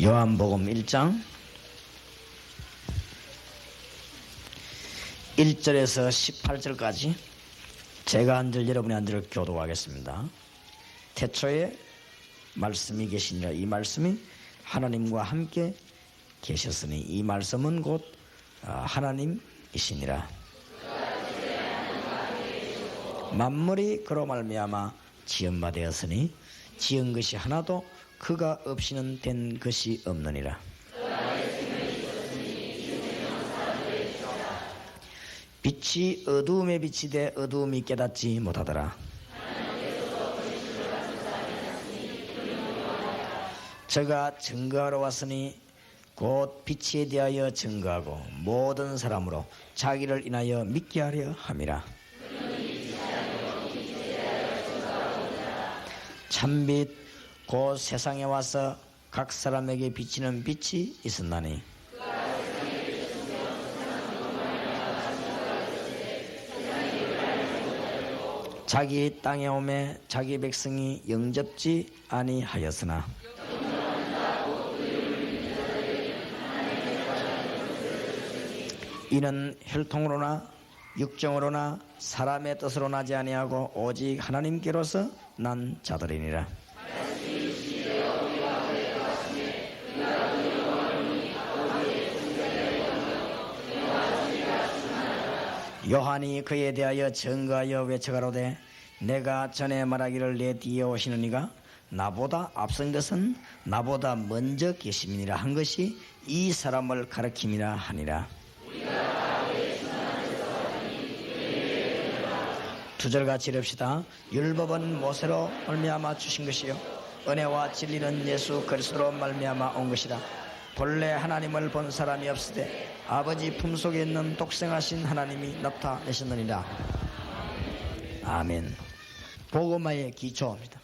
요한복음 1장 1절에서 18절까지 제가 한 절 여러분이 한 절을 교독하겠습니다. 태초에 말씀이 계시니라. 이 말씀이 하나님과 함께 계셨으니 이 말씀은 곧 하나님이시니라. 만물이 그로 말미암아 지은 바 되었으니 지은 것이 하나도 그가 없이는 된 것이 없느니라. 빛이 어두움에 비치되 어두움이 깨닫지 못하더라. 저가 증거하러 왔으니 곧 빛에 대하여 증거하고 모든 사람으로 자기를 인하여 믿게 하려 함이라. 참빛 곧 세상에 와서 각 사람에게 비치는 빛이 있었나니 자기 땅에 오매 자기 백성이 영접지 아니하였으나 이는 혈통으로나 육정으로나 사람의 뜻으로 나지 아니하고 오직 하나님께로서 난 자들이니라. 요한이 그에 대하여 증거하여 외쳐가로되 내가 전에 말하기를 내 뒤에 오시는 이가 나보다 앞선 것은 나보다 먼저 계심이니라 한 것이 이 사람을 가리킴이라 하니라. 두 절 같이 읽읍시다. 율법은 모세로 말미암아 주신 것이요 은혜와 진리는 예수 그리스도로 말미암아 온 것이라. 본래 하나님을 본 사람이 없으되 아버지 품속에 있는 독생하신 하나님이 나타내셨느니라. 아멘. 복음화의 기초입니다.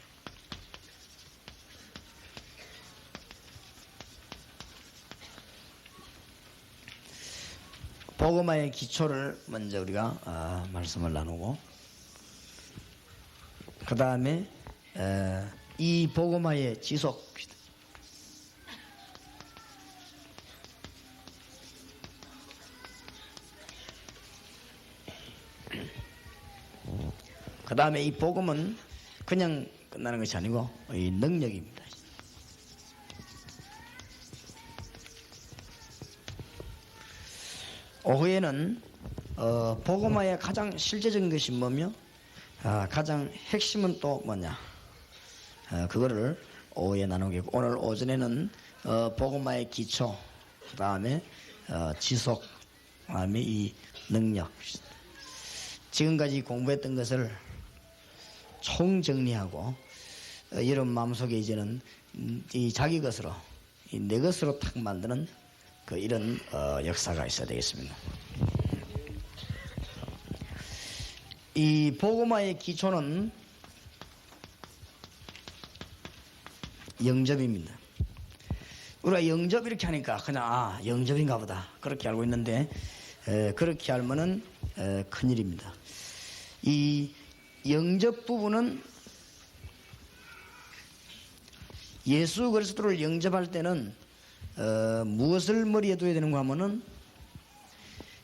복음화의 기초를 먼저 우리가 말씀을 나누고 그 다음에 이 복음화의 지속, 그 다음에 이 복음은 그냥 끝나는 것이 아니고 이 능력입니다. 오후에는 복음화의 가장 실제적인 것이 뭐며 가장 핵심은 또 뭐냐 그거를 오후에 나누겠고 오늘 오전에는 복음화의 기초 그 다음에 지속 그 다음에 이 능력 지금까지 공부했던 것을 총정리하고 여러분 마음속에 이제는 이 자기 것으로 내 것으로 탁 만드는 이런 역사가 있어야 되겠습니다. 이 복음화의 기초는 영접입니다. 우리가 영접 이렇게 하니까 그냥 영접인가 보다 그렇게 알고 있는데 그렇게 알면은 큰일입니다. 이 영접 부분은 예수 그리스도를 영접할 때는 무엇을 머리에 둬야 되는가 하면은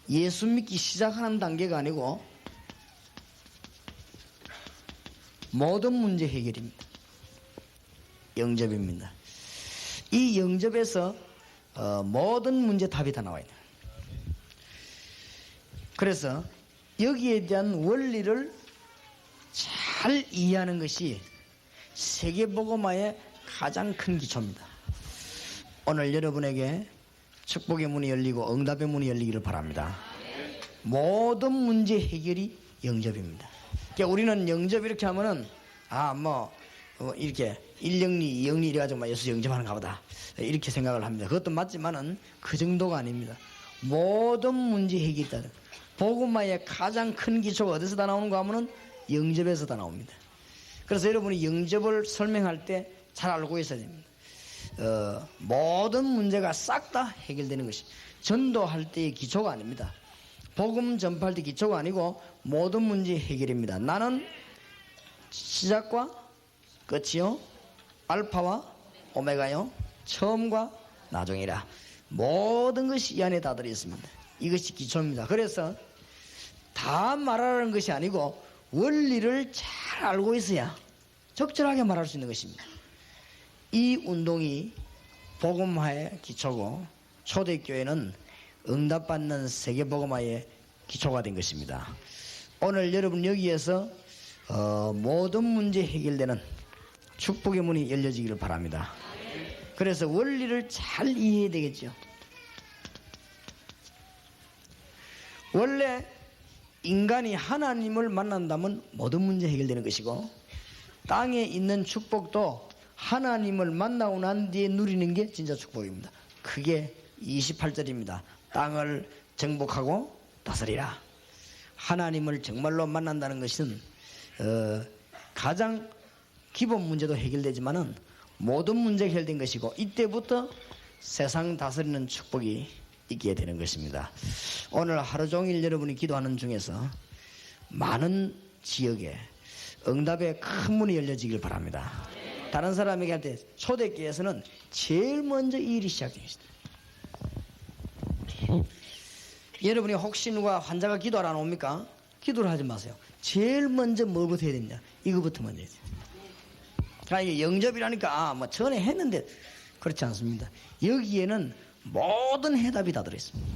예수 믿기 시작하는 단계가 아니고 모든 문제 해결입니다. 영접입니다. 이 영접에서 모든 문제 답이 다 나와야 돼요. 그래서 여기에 대한 원리를 잘 이해하는 것이 세계복음화의 가장 큰 기초입니다. 오늘 여러분에게 축복의 문이 열리고 응답의 문이 열리기를 바랍니다. 모든 문제 해결이 영접입니다. 그러니까 우리는 영접 이렇게 하면은 이렇게 1영리 2영리 이래가지고 예수 영접하는가 보다 이렇게 생각을 합니다. 그것도 맞지만은 그 정도가 아닙니다. 모든 문제 해결이 다 복음화의 가장 큰 기초가 어디서 다 나오는가 하면은 영접에서 다 나옵니다. 그래서 여러분이 영접을 설명할 때 잘 알고 있어야 됩니다. 모든 문제가 싹 다 해결되는 것이 전도할 때의 기초가 아닙니다. 복음 전파할 때 기초가 아니고 모든 문제 해결입니다. 나는 시작과 끝이요 알파와 오메가요 처음과 나중이라. 모든 것이 이 안에 다 들어있습니다. 이것이 기초입니다. 그래서 다 말하라는 것이 아니고 원리를 잘 알고 있어야 적절하게 말할 수 있는 것입니다. 이 운동이 복음화의 기초고 초대교회는 응답받는 세계복음화의 기초가 된 것입니다. 오늘 여러분 여기에서 모든 문제 해결되는 축복의 문이 열려지기를 바랍니다. 그래서 원리를 잘 이해해야 되겠죠. 원래 인간이 하나님을 만난다면 모든 문제 해결되는 것이고 땅에 있는 축복도 하나님을 만나고 난 뒤에 누리는 게 진짜 축복입니다. 그게 28절입니다. 땅을 정복하고 다스리라. 하나님을 정말로 만난다는 것은 가장 기본 문제도 해결되지만은 모든 문제가 해결된 것이고 이때부터 세상 다스리는 축복이 있게 되는 것입니다. 오늘 하루 종일 여러분이 기도하는 중에서 많은 지역에 응답의 큰 문이 열려지길 바랍니다. 다른 사람에게 할 때 초대교회에서는 제일 먼저 이 일이 시작되어 있습니다. 여러분이 혹시 누가 환자가 기도하러 안 옵니까? 기도를 하지 마세요. 제일 먼저 뭐부터 해야 되냐? 이거부터 먼저 해야 돼요. 그러니까 이게 영접이라니까 뭐 전에 했는데 그렇지 않습니다. 여기에는 모든 해답이 다 들어있습니다.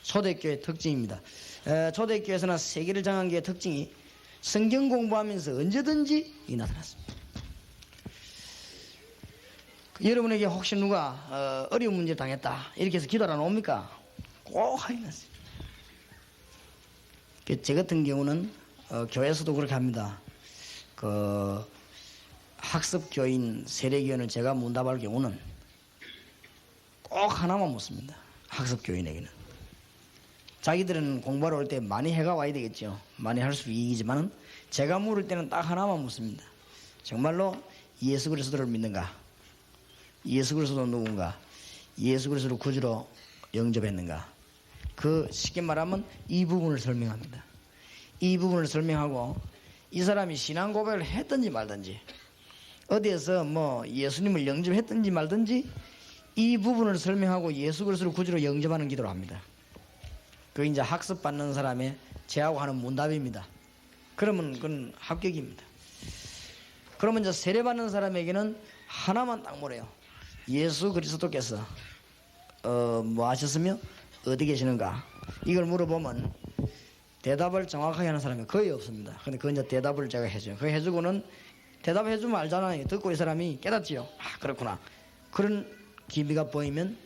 초대교회의 특징입니다. 초대교회에서나 세계를 장한 교회의 특징이 성경 공부하면서 언제든지 나타났습니다. 여러분에게 혹시 누가 어려운 문제를 당했다 이렇게 해서 기도를 안 옵니까? 꼭 하긴 했어요. 제 같은 경우는 교회에서도 그렇게 합니다. 학습교인 세례교인을 제가 문답할 경우는 꼭 하나만 묻습니다. 학습교인에게는 자기들은 공부하러 올 때 많이 해가 와야 되겠죠. 많이 할수록 이익이지만은 제가 물을 때는 딱 하나만 묻습니다. 정말로 예수 그리스도를 믿는가? 예수 그리스도 누군가? 예수 그리스도를 구주로 영접했는가? 그 쉽게 말하면 이 부분을 설명합니다. 이 부분을 설명하고 이 사람이 신앙 고백을 했든지 말든지 어디에서 뭐 예수님을 영접했든지 말든지 이 부분을 설명하고 예수 그리스도를 구주로 영접하는 기도를 합니다. 그게 이제 학습받는 사람의 제하고 하는 문답입니다. 그러면 그건 합격입니다. 그러면 이제 세례받는 사람에게는 하나만 딱 물어요. 예수 그리스도께서 뭐 하셨으며 어디 계시는가? 이걸 물어보면 대답을 정확하게 하는 사람이 거의 없습니다. 근데 그 이제 대답을 제가 해줘요. 그 해주고는 대답해주면 알잖아요. 듣고 이 사람이 깨닫지요. 아 그렇구나. 그런 기미가 보이면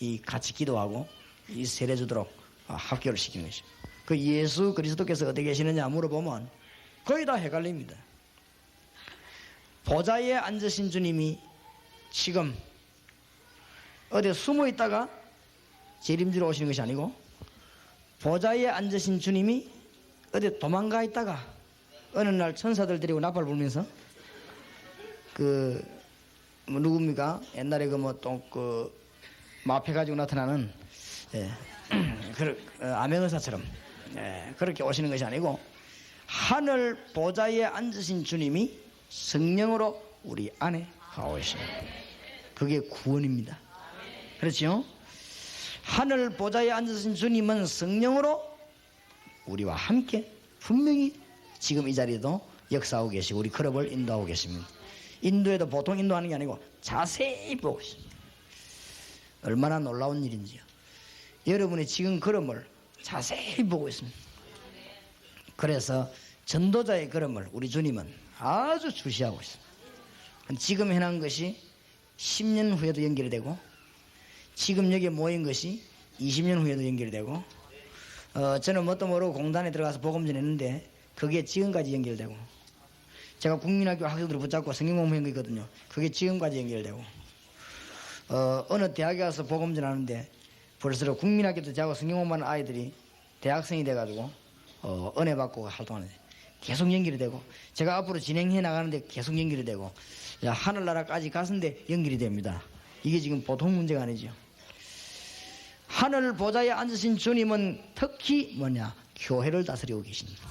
이 같이 기도하고 이 세례 주도록 합격을 시키는 것이죠. 그 예수 그리스도께서 어디 계시느냐 물어보면 거의 다 헷갈립니다. 보좌에 앉으신 주님이 지금 어디 숨어 있다가 재림지로 오시는 것이 아니고 보좌에 앉으신 주님이 어디 도망가 있다가 어느 날 천사들 데리고 나팔 불면서 뭐 누굽니까? 옛날에 마패 가지고 나타나는 암행의사처럼 그렇게 오시는 것이 아니고 하늘 보좌에 앉으신 주님이 성령으로 우리 안에 가오십니다. 그게 구원입니다. 그렇죠? 하늘 보좌에 앉으신 주님은 성령으로 우리와 함께 분명히 지금 이 자리에도 역사하고 계시고 우리 클럽을 인도하고 계십니다. 인도에도 보통 인도하는 게 아니고 자세히 보고 있습니다. 얼마나 놀라운 일인지요. 여러분이 지금 걸음을 자세히 보고 있습니다. 그래서 전도자의 걸음을 우리 주님은 아주 주시하고 있습니다. 지금 해놓은 것이 10년 후에도 연결이 되고 지금 여기에 모인 것이 20년 후에도 연결이 되고 저는 뭣도 모르고 공단에 들어가서 복음 전했는데 그게 지금까지 연결되고 제가 국민학교 학생들을 붙잡고 성경 공부한 거 있거든요. 그게 지금까지 연결되고 어느 대학에 가서 복음 전하는데 벌써 국민학교 때 저하고 성경 공부하는 아이들이 대학생이 돼가지고 은혜 받고 활동하는데 계속 연결이 되고 제가 앞으로 진행해 나가는데 계속 연결이 되고 하늘나라까지 갔는데 연결이 됩니다. 이게 지금 보통 문제가 아니죠. 하늘 보좌에 앉으신 주님은 특히 교회를 다스리고 계십니다.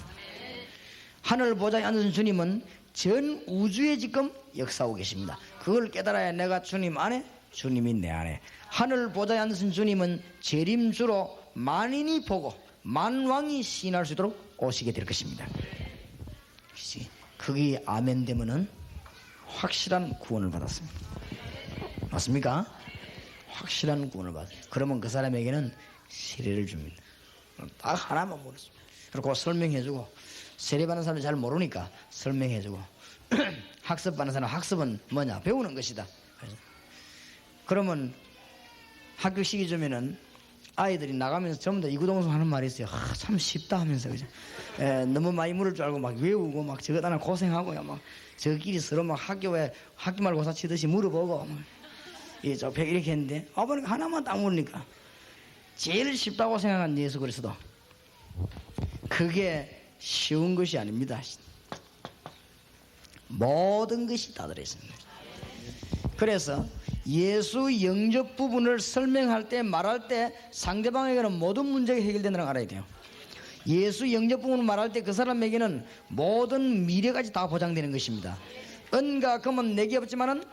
하늘 보좌에 앉으신 주님은 전 우주에 지금 역사하고 계십니다. 그걸 깨달아야 내가 주님 안에 주님이 내 안에. 하늘 보좌에 앉으신 주님은 재림주로 만인이 보고 만왕이 시인할 수 있도록 오시게 될 것입니다. 그게 아멘 되면은 확실한 구원을 받았습니다. 맞습니까? 확실한 구원을 받았습니다. 그러면 그 사람에게는 세례를 줍니다. 딱 하나만 모르습니다. 그리고 설명해주고, 세례받는 사람이 잘 모르니까 설명해주고, 학습받는 사람, 학습은 뭐냐? 배우는 것이다. 그러면 학교 시기 주면은 아이들이 나가면서 전부 다 이구동성 하는 말이 있어요. 참 쉽다 하면서, 그죠? 너무 많이 물을 줄 알고 막 외우고 막 저거 하나 고생하고요. 막 저끼리 서로 막 학교에 학기말고사 치듯이 물어보고 저 백 이렇게 했는데 아버님 하나만 딱 물으니까 제일 쉽다고 생각한 예수 그리스도. 그게 쉬운 것이 아닙니다. 모든 것이 다 들어있습니다. 그래서 예수 영접 부분을 설명할 때 말할 때 상대방에게는 모든 문제가 해결된다는 걸 알아야 돼요. 예수 영접 부분을 말할 때 그 사람에게는 모든 미래까지 다 보장되는 것입니다. 은과 금은 내게 없지만은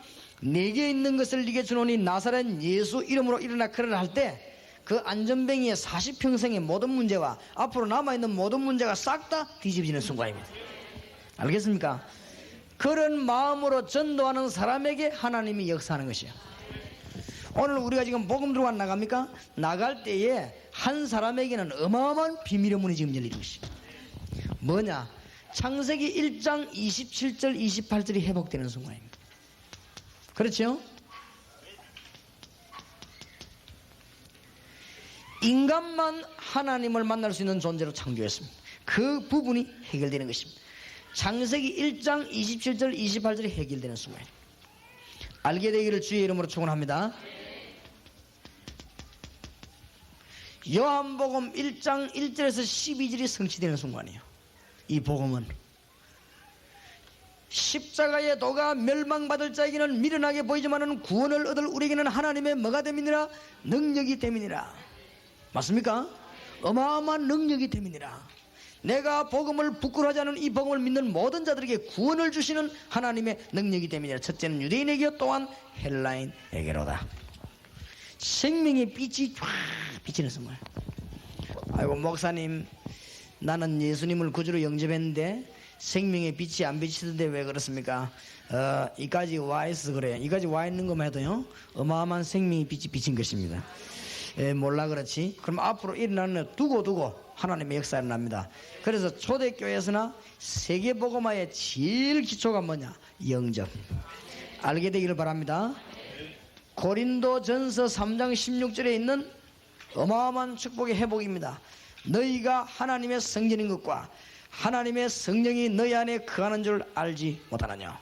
내게 있는 것을 네게 주노니 나사렛 예수 이름으로 일어나 걸으라 할 때 그 안전뱅이의 40평생의 모든 문제와 앞으로 남아있는 모든 문제가 싹 다 뒤집어지는 순간입니다. 알겠습니까? 그런 마음으로 전도하는 사람에게 하나님이 역사하는 것이에요. 오늘 우리가 지금 복음 들고 안 나갑니까? 나갈 때에 한 사람에게는 어마어마한 비밀의 문이 지금 열리는 것이에요. 뭐냐? 창세기 1장 27절 28절이 회복되는 순간입니다. 그렇죠? 인간만 하나님을 만날 수 있는 존재로 창조했습니다. 그 부분이 해결되는 것입니다. 창세기 1장 27절 28절이 해결되는 순간입니다. 알게 되기를 주의 이름으로 축원합니다. 요한복음 1장 1절에서 12절이 성취되는 순간이에요. 이 복음은 십자가의 도가 멸망받을 자에게는 미련하게 보이지만은 구원을 얻을 우리에게는 하나님의 뭐가 됨이니라? 능력이 됨이니라. 맞습니까? 어마어마한 능력이 됨이니라. 내가 복음을 부끄러워하지 않은 이 복음을 믿는 모든 자들에게 구원을 주시는 하나님의 능력이 됨이니라. 첫째는 유대인에게 또한 헬라인에게로다. 생명의 빛이 쫙 비치는 순간. 아이고 목사님, 나는 예수님을 구주로 영접했는데 생명의 빛이 안 비치던데 왜 그렇습니까? 이까지 와 있어 그래요. 이까지 와 있는 것만 해도요 어마어마한 생명의 빛이 비친 것입니다. 몰라 그렇지? 그럼 앞으로 일어나는 두고 하나님의 역사가 일어납니다. 그래서 초대교회에서나 세계복음화의 제일 기초가 뭐냐? 영접. 알게 되기를 바랍니다. 고린도전서 3장 16절에 있는 어마어마한 축복의 회복입니다. 너희가 하나님의 성전인 것과 하나님의 성령이 너희 안에 거하는 줄 알지 못하느냐.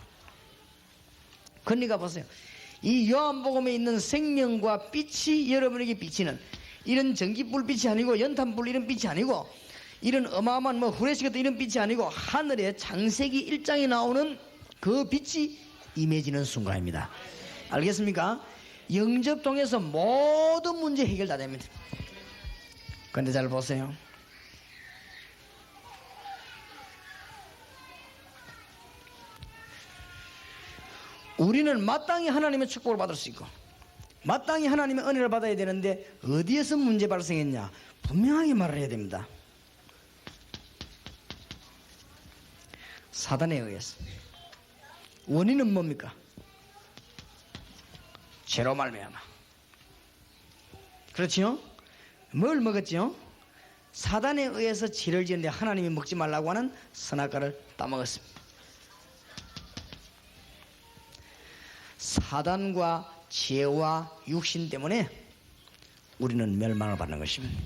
그러니까 보세요. 이 요한복음에 있는 생명과 빛이 여러분에게 비치는 이런 전기불빛이 아니고 연탄불 이런 빛이 아니고 이런 어마어마한 뭐 후레쉬 같은 이런 빛이 아니고 하늘에 창세기 1장에 나오는 그 빛이 임해지는 순간입니다. 알겠습니까? 영접 통해서 모든 문제 해결 다 됩니다. 그런데 잘 보세요. 우리는 마땅히 하나님의 축복을 받을 수 있고 마땅히 하나님의 은혜를 받아야 되는데 어디에서 문제 발생했냐? 분명하게 말을 해야 됩니다. 사단에 의해서. 원인은 뭡니까? 죄로 말미암아. 그렇지요? 뭘 먹었지요? 사단에 의해서 죄를 지었는데 하나님이 먹지 말라고 하는 선악과를 따먹었습니다. 사단과 죄와 육신 때문에 우리는 멸망을 받는 것입니다.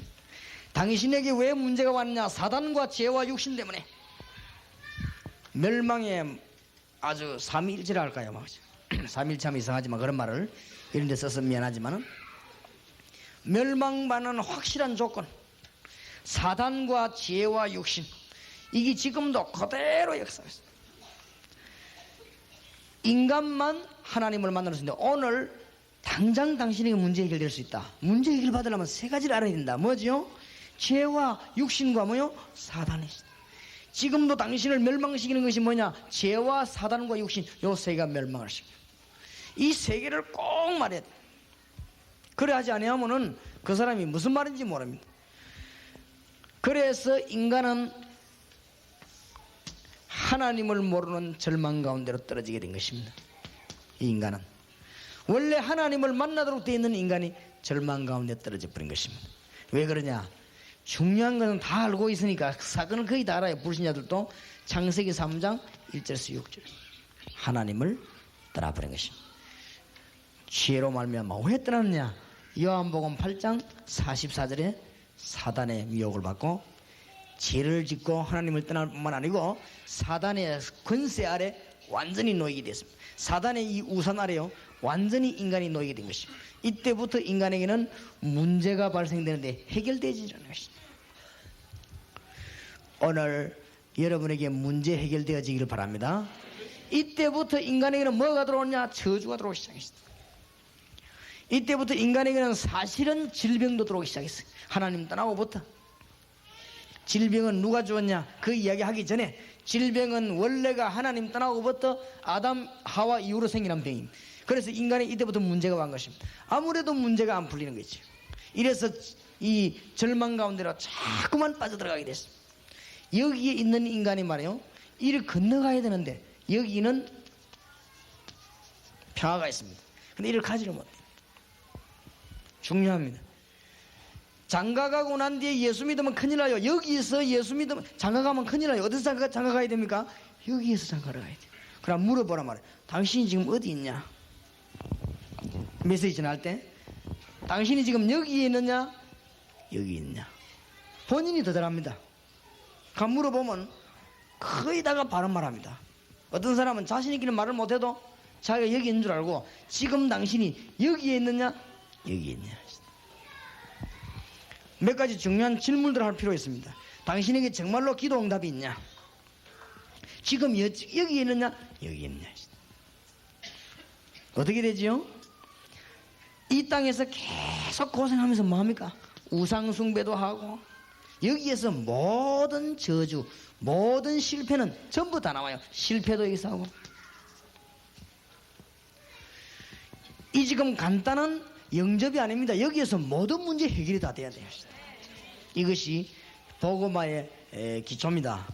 당신에게 왜 문제가 왔냐? 사단과 죄와 육신 때문에. 멸망에 아주 삼위일체라 할까요? 삼위일체 참 이상하지만 그런 말을 이런 데 써서 미안하지만은 멸망받는 확실한 조건, 사단과 죄와 육신, 이게 지금도 그대로 역사했어요. 인간만 하나님을 만날 수 있는데 오늘 당장 당신에게 문제 해결될 수 있다. 문제 해결 받으려면 세 가지를 알아야 된다. 뭐지요? 죄와 육신과 뭐요? 사단이. 지금도 당신을 멸망시키는 것이 뭐냐? 죄와 사단과 육신, 요 세 개가 멸망을 시켜요. 이 세 개를 꼭 말해야 돼. 그래 하지 아니하면은 그 사람이 무슨 말인지 모릅니다. 그래서 인간은 하나님을 모르는 절망 가운데로 떨어지게 된 것입니다. 이 인간은 원래 하나님을 만나도록 되어 있는 인간이 절망 가운데 떨어져 버린 것입니다. 왜 그러냐? 중요한 것은 다 알고 있으니까 사건을 거의 다 알아요. 불신자들도. 창세기 3장 1절에서 6절 하나님을 떠나버린 것입니다. 지혜로 말미암아 왜 떠났느냐? 요한복음 8장 44절에 사단의 미혹을 받고 죄를 짓고 하나님을 떠날 뿐만 아니고 사단의 권세 아래 완전히 놓이게 됐습니다. 사단의 이 우산 아래요 완전히 인간이 놓이게 된 것입니다. 이때부터 인간에게는 문제가 발생되는데 해결되지 않는 것입니다. 오늘 여러분에게 문제 해결되어지기를 바랍니다. 이때부터 인간에게는 뭐가 들어오냐? 저주가 들어오기 시작했습니다. 이때부터 인간에게는 사실은 질병도 들어오기 시작했어요. 하나님 떠나고부터. 질병은 누가 주었냐? 그 이야기 하기 전에 질병은 원래가 하나님 떠나고부터 아담 하와 이후로 생기는 병입니다. 그래서 인간이 이때부터 문제가 온 것입니다. 아무래도 문제가 안 풀리는 거죠. 이래서 이 절망 가운데로 자꾸만 빠져들어가게 됐습니다. 여기에 있는 인간이 말이에요, 이를 건너가야 되는데 여기는 평화가 있습니다. 근데 이를 가지를 못해요. 중요합니다. 장가가고 난 뒤에 예수 믿으면 큰일 나요. 여기에서 예수 믿으면 장가가면 큰일 나요. 어디서 장가가야 됩니까? 여기에서 장가를 가야 돼요. 그럼 물어보라 말이에요. 당신이 지금 어디 있냐? 메시지 전할 때 당신이 지금 여기에 있느냐? 여기 있냐? 본인이 더 잘합니다. 가 물어보면 거의 다가 바른 말합니다. 어떤 사람은 자신있기는 말을 못해도 자기가 여기 있는 줄 알고 지금 당신이 여기에 있느냐? 여기 있냐? 몇 가지 중요한 질문들을 할 필요가 있습니다. 당신에게 정말로 기도 응답이 있냐? 지금 여기에 있느냐? 여기 있냐? 어떻게 되지요? 이 땅에서 계속 고생하면서 뭐합니까? 우상숭배도 하고 여기에서 모든 저주, 모든 실패는 전부 다 나와요. 실패도 여기서 하고. 이 지금 간단한 영접이 아닙니다. 여기에서 모든 문제 해결이 다 돼야 돼요. 이것이 복음화의 기초입니다.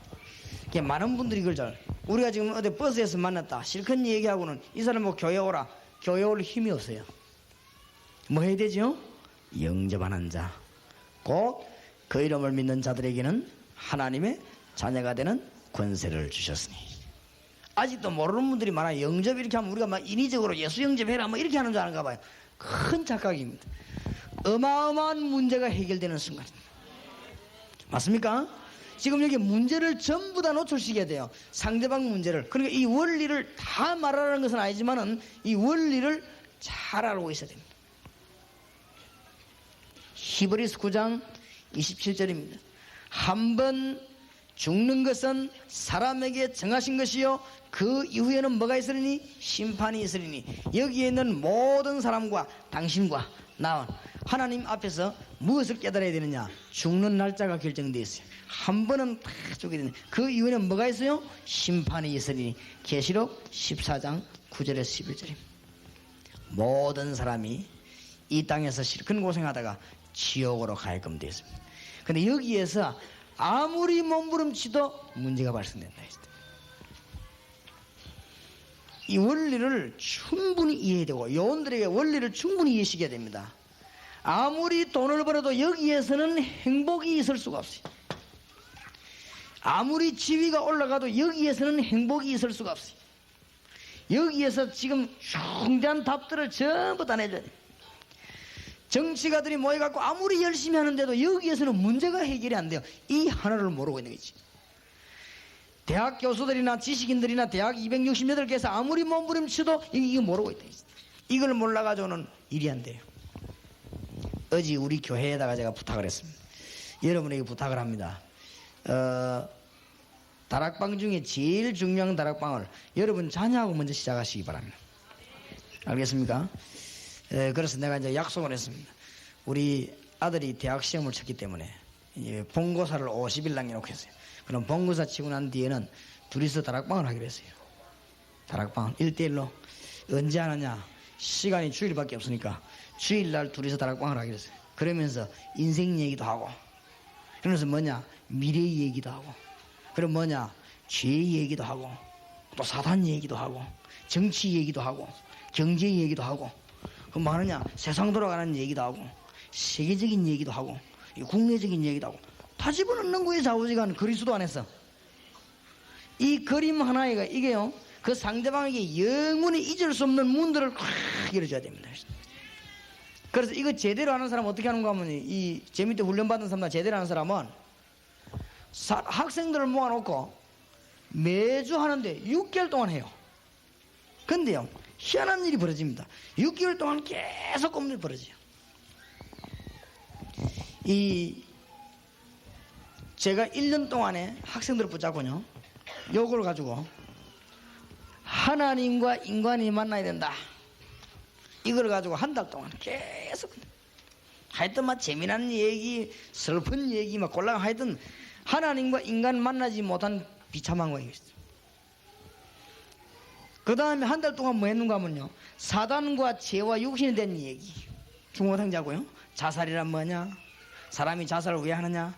많은 분들이 이걸 잘, 우리가 지금 어디 버스에서 만났다 실컷 얘기하고는 이 사람 뭐 교회 오라, 교회 올 힘이 없어요. 뭐 해야 되죠? 영접하는 자, 곧 그 이름을 믿는 자들에게는 하나님의 자녀가 되는 권세를 주셨으니. 아직도 모르는 분들이 많아요. 영접 이렇게 하면 우리가 막 인위적으로 예수 영접해라 뭐 이렇게 하는 줄 아는가 봐요. 큰 착각입니다. 어마어마한 문제가 해결되는 순간입니다. 맞습니까? 지금 여기 문제를 전부 다 노출시켜야 돼요. 상대방 문제를. 그러니까 이 원리를 다 말하라는 것은 아니지만은 이 원리를 잘 알고 있어야 됩니다. 히브리서 9장 27절입니다. 한 번 죽는 것은 사람에게 정하신 것이요 그 이후에는 뭐가 있으리니? 심판이 있으리니. 여기에 있는 모든 사람과 당신과 나 하나님 앞에서 무엇을 깨달아야 되느냐? 죽는 날짜가 결정되어 있어요. 한 번은 다 죽게 되는. 그 이후에는 뭐가 있어요? 심판이 있으리니. 계시록 14장 9절에서 11절입니다. 모든 사람이 이 땅에서 실컷 고생하다가 지옥으로 가게끔 되어 있습니다. 근데 여기에서 아무리 몸부림치도 문제가 발생된다. 이 원리를 충분히 이해해야 되고 요원들에게 원리를 충분히 이해시켜야 됩니다. 아무리 돈을 벌어도 여기에서는 행복이 있을 수가 없어요. 아무리 지위가 올라가도 여기에서는 행복이 있을 수가 없어요. 여기에서 지금 중대한 답들을 전부 다 내줘야 돼요. 정치가들이 모여갖고 아무리 열심히 하는데도 여기에서는 문제가 해결이 안 돼요. 이 하나를 모르고 있는 거지. 대학 교수들이나 지식인들이나 대학 268개에서 아무리 몸부림쳐도 이거 모르고 있다. 이걸 몰라가지고는 일이 안 돼요. 어제 우리 교회에다가 제가 부탁을 했습니다. 여러분에게 부탁을 합니다. 다락방 중에 제일 중요한 다락방을 여러분 자녀하고 먼저 시작하시기 바랍니다. 알겠습니까? 그래서 내가 이제 약속을 했습니다. 우리 아들이 대학 시험을 쳤기 때문에 본고사를 50일 남겨놓고 했어요. 그럼 본고사 치고 난 뒤에는 둘이서 다락방을 하기로 했어요. 다락방 1대1로. 언제 하느냐? 시간이 주일밖에 없으니까 주일날 둘이서 다락방을 하기로 했어요. 그러면서 인생 얘기도 하고, 그러면서 뭐냐, 미래 얘기도 하고, 그럼 뭐냐, 죄 얘기도 하고, 또 사단 얘기도 하고, 정치 얘기도 하고, 경제 얘기도 하고, 그럼 뭐하느냐, 세상 돌아가는 얘기도 하고, 세계적인 얘기도 하고, 국내적인 얘기도 하고, 다 집어넣는 거예요. 좌우지간 그리스도 안에서. 이 그림 하나가 이게요, 그 상대방에게 영원히 잊을 수 없는 문들을 콱 열어줘야 됩니다. 그래서 이거 제대로 하는 사람은 어떻게 하는가 하면, 이 재밌게 훈련받은 사람들 제대로 하는 사람은 학생들을 모아놓고 매주 하는데 6개월 동안 해요. 근데요, 희한한 일이 벌어집니다. 6개월 동안 계속 꼼들이 벌어져요. 제가 1년 동안에 학생들을 붙잡고요, 요걸 가지고 하나님과 인간이 만나야 된다, 이걸 가지고 한 달 동안 계속 하여튼 막 재미난 얘기, 슬픈 얘기 막 골라, 하여튼 하나님과 인간 만나지 못한 비참한 거예요. 그 다음에 한 달 동안 뭐 했는가 하면요, 사단과 죄와 육신에 대한 얘기, 중고상자고요. 자살이란 뭐냐, 사람이 자살을 왜 하느냐,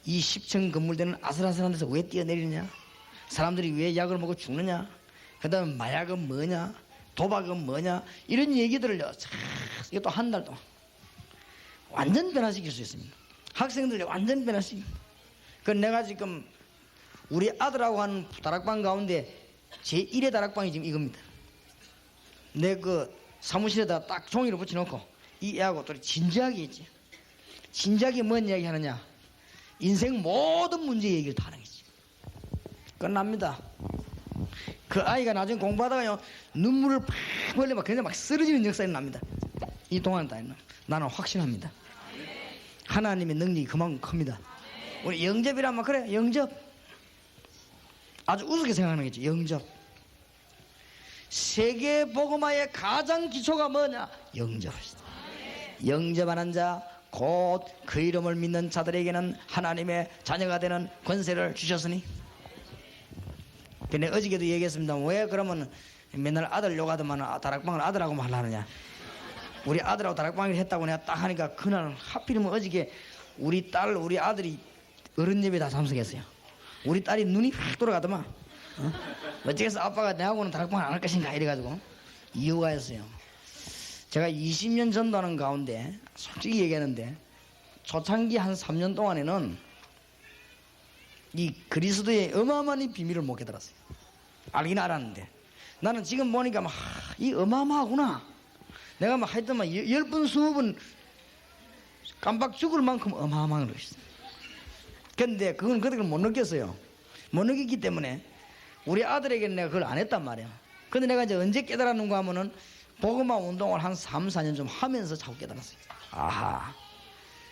이 10층 건물되는 아슬아슬한 데서 왜 뛰어내리느냐, 사람들이 왜 약을 먹고 죽느냐, 그 다음에 마약은 뭐냐, 도박은 뭐냐, 이런 얘기들을요, 이것도 한 달 동안 완전 변화시킬 수 있습니다. 학생들이 완전 변화시킵니다. 그 내가 지금 우리 아들하고 하는 다락방 가운데 제1의 다락방이 지금 이겁니다. 내 그 사무실에다 딱 종이를 붙여놓고 이 애하고 또 진지하게 있지. 진지하게 뭔 이야기 하느냐, 인생 모든 문제 얘기를 다 하는 거지. 끝납니다. 그 아이가 나중에 공부하다가요, 눈물을 팍 흘려 막 그냥 막 쓰러지는 역사가 납니다. 이 동안 나는 확신합니다. 하나님의 능력이 그만큼 큽니다. 우리 영접이라면 그래, 영접. 아주 우습게 생각하는 거지, 영접. 세계 복음화의 가장 기초가 뭐냐, 영접이다. 영접하는 자, 곧 그 이름을 믿는 자들에게는 하나님의 자녀가 되는 권세를 주셨으니. 근데 어저께도 얘기했습니다. 왜 그러면 맨날 아들 욕하더만 다락방을 아들하고만 하려느냐. 우리 아들하고 다락방을 했다고 내가 딱 하니까 그날 하필이면 어저께 우리 딸, 우리 아들이 어른 예배 다 참석했어요. 우리 딸이 눈이 확 돌아가더만. 어째서 아빠가 내하고는 다락방을 안 할 것인가 이래가지고 이유가 있어요. 제가 20년 전도하는 가운데 솔직히 얘기하는데 초창기 한 3년 동안에는 이 그리스도의 어마어마한 비밀을 못 깨달았어요. 알긴 알았는데 나는 지금 보니까 막 이 어마어마하구나. 내가 막 하여튼 막 10번 20번 깜빡 죽을 만큼 어마어마한 것이었어요. 근데 그건 그때는 못 느꼈어요. 못 느꼈기 때문에 우리 아들에게는 내가 그걸 안 했단 말이야. 근데 내가 이제 언제 깨달았는가 하면은 복음화 운동을 한 3, 4년 좀 하면서 자꾸 깨달았어요. 아하.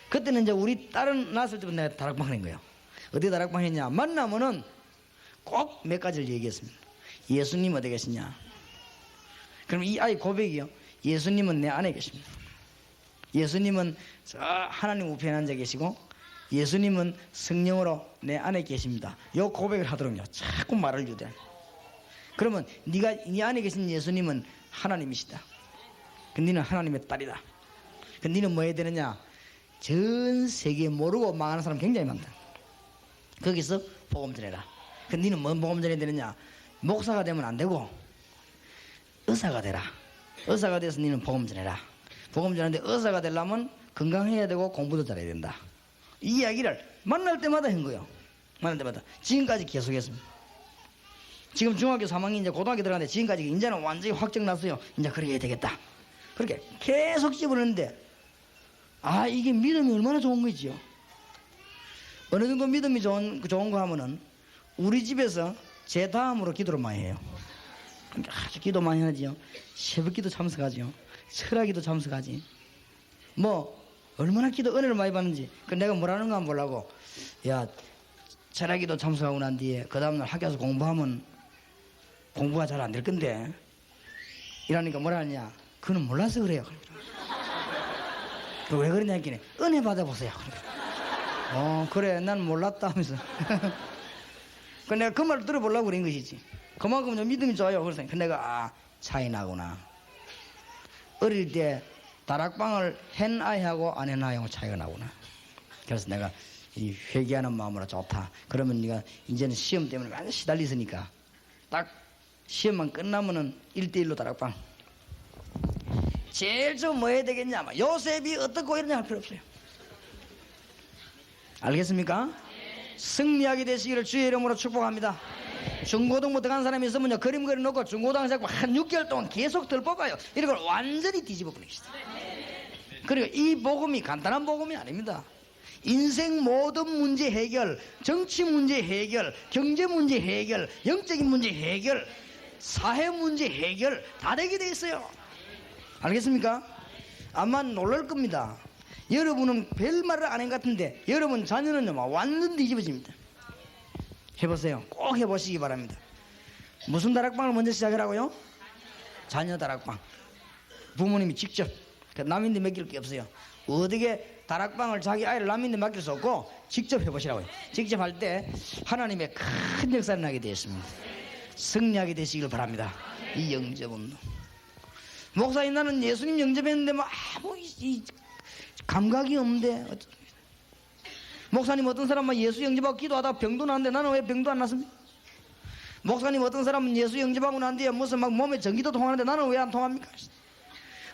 그때는 이제 우리 딸은 낳았을 때부터 내가 다락방 한 거예요. 어디 다락방 했냐? 만나면은 꼭 몇 가지를 얘기했습니다. 예수님 어디 계시냐? 그럼 이 아이 고백이요. 예수님은 내 안에 계십니다. 예수님은 저 하나님 우편에 앉아 계시고 예수님은 성령으로 내 안에 계십니다. 요 고백을 하도록요. 자꾸 말을 유도해. 그러면 네가 네 안에 계신 예수님은 하나님이시다. 그 너는 하나님의 딸이다. 그 너는 뭐 해야 되느냐? 전 세계에 모르고 망하는 사람 굉장히 많다. 거기서 복음 전해라. 그 너는 뭔 복음 전해야 되느냐? 목사가 되면 안 되고 의사가 되라. 의사가 돼서 너는 복음 전해라. 복음 전하는데 의사가 되려면 건강해야 되고 공부도 잘해야 된다. 이 이야기를 만날 때마다 한 거예요. 만날 때마다. 지금까지 계속했습니다. 지금 중학교 3학년 이제 고등학교 들어가는데 지금까지 이제는 완전히 확정 났어요. 이제 그렇게 해야 되겠다. 그렇게 계속 집어넣는데 이게 믿음이 얼마나 좋은 거지요. 어느 정도 믿음이 좋은 거 하면은 우리 집에서 제 다음으로 기도를 많이 해요. 그러니까 아주 기도 많이 하지요. 새벽기도 참석하지요. 철학기도 참석하지. 뭐 얼마나 기도 은혜를 많이 받는지. 그 내가 뭐라는 거 안 보려고. 야, 철학기도 참석하고 난 뒤에 그 다음날 학교에서 공부하면 공부가 잘 안 될 건데 이러니까 뭐라 하냐. 그는 몰라서 그래요. 왜 그러냐 했더니 은혜 받아보세요. 그래 난 몰랐다 하면서 그 내가 그 말을 들어보려고 그런 것이지. 그만큼 좀 믿음이 좋아요. 그래서 내가 차이 나구나. 어릴 때 다락방을 hen 아이하고 안 hen 아이하고 차이가 나구나. 그래서 내가 이 회개하는 마음으로 좋다. 그러면 네가 이제는 시험 때문에 많이 시달리으니까 딱 시험만 끝나면은 1대1로 다락방. 제일 좀 뭐 해야 되겠냐? 요셉이 어떻고 이러냐 할 필요 없어요. 알겠습니까? 승리하게 되시기를 주의 이름으로 축복합니다. 중고등부 들어간 사람이 있으면요, 그림 그려놓고 중고등학생 잡고 한 6개월 동안 계속 덜 뽑아요. 이런 걸 완전히 뒤집어 버리시다. 그리고 이 복음이 간단한 복음이 아닙니다. 인생 모든 문제 해결, 정치 문제 해결, 경제 문제 해결, 영적인 문제 해결, 사회 문제 해결 다 되게 돼 있어요. 알겠습니까? 아마 놀랄 겁니다. 여러분은 별말을 안 한 것 같은데 여러분 자녀는요 완전 뒤집어집니다. 해보세요. 꼭 해보시기 바랍니다. 무슨 다락방을 먼저 시작하라고요? 자녀 다락방. 부모님이 직접. 남인데 맡길 게 없어요. 어떻게 다락방을 자기 아이를 남인데 맡길 수 없고 직접 해보시라고요. 직접 할 때 하나님의 큰 역사를 나게 되었습니다. 승리하게 되시길 바랍니다. 이 영접운동. 목사님 나는 예수님 영접했는데 뭐 아무 이 감각이 없는데. 목사님 어떤 사람은 예수 영접하고 기도하다가 병도 나는데 나는 왜 병도 안 났습니까? 목사님 어떤 사람은 예수 영접하고 난 뒤에 무슨 막 몸에 전기도 통하는데 나는 왜 안 통합니까?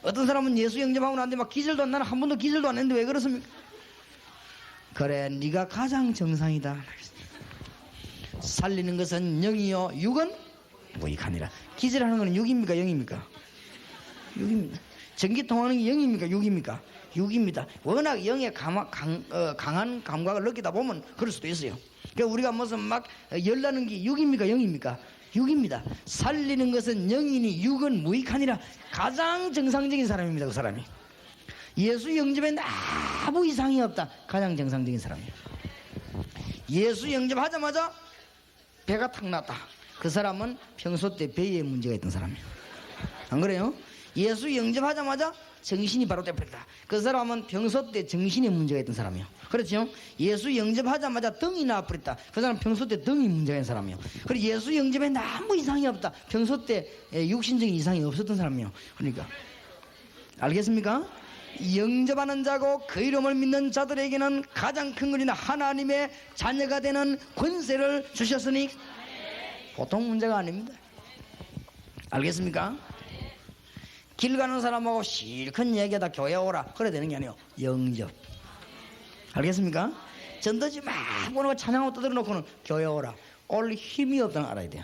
어떤 사람은 예수 영접하고 난 뒤에 막 기절도 안 나는 한 번도 기절도 안 했는데 왜 그렇습니까? 그래 네가 가장 정상이다. 살리는 것은 영이요 육은 무익하니라. 기절하는 것은 육입니까 영입니까? 육입니다. 전기 통하는 게 영입니까 육입니까? 육입니다. 워낙 영의 강한 감각을 느끼다 보면 그럴 수도 있어요. 그러니까 우리가 무슨 막 열나는 게 육입니까 영입니까? 육입니다. 살리는 것은 영이니 육은 무익하니라. 가장 정상적인 사람입니다. 그 사람이 예수 영접에 아무 이상이 없다. 가장 정상적인 사람이에요. 예수 영접하자마자 배가 탁 났다. 그 사람은 평소 때 배에 문제가 있던 사람이에요. 안 그래요? 예수 영접하자마자 정신이 바로 떼버렸다. 그 사람은 평소 때 정신에 문제가 있던 사람이에요. 그렇죠? 예수 영접하자마자 등이 나와버렸다. 그 사람은 평소 때 등이 문제가 있는 사람이에요. 그리고 예수 영접에 아무 이상이 없다. 평소 때 육신적인 이상이 없었던 사람이에요. 그러니까 알겠습니까? 영접하는 자고 그 이름을 믿는 자들에게는 가장 큰 것이나 하나님의 자녀가 되는 권세를 주셨으니 보통 문제가 아닙니다. 알겠습니까? 길 가는 사람하고 실컷 얘기하다 교회 오라 그래야 되는 게 아니에요. 영접. 알겠습니까? 전도지 막 보는 거 찬양하고 떠들어 놓고는 교회 오라 올 힘이 없다는 걸 알아야 돼요.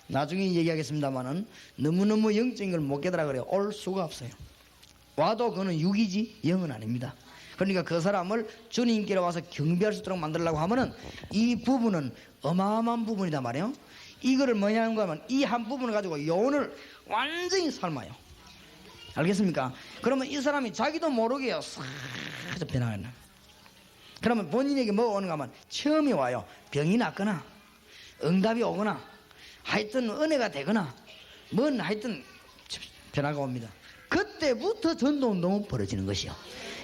나중에 얘기하겠습니다만은 너무너무 영적인 걸 못 깨달아 그래요. 올 수가 없어요. 와도 그거는 육이지 영은 아닙니다. 그러니까 그 사람을 주님께로 와서 경배할 수 있도록 만들려고 하면은 이 부분은 어마어마한 부분이다 말이에요. 이거를 뭐냐 하는 거 하면 이 한 부분을 가지고 영혼을 완전히 삶아요. 알겠습니까? 그러면 이 사람이 자기도 모르게요 싹 변화하는. 그러면 본인에게 뭐가 오는가 하면 처음이 와요. 병이 낫거나 응답이 오거나 하여튼 은혜가 되거나 뭔 하여튼 변화가 옵니다. 그때부터 전도운동은 벌어지는 것이요.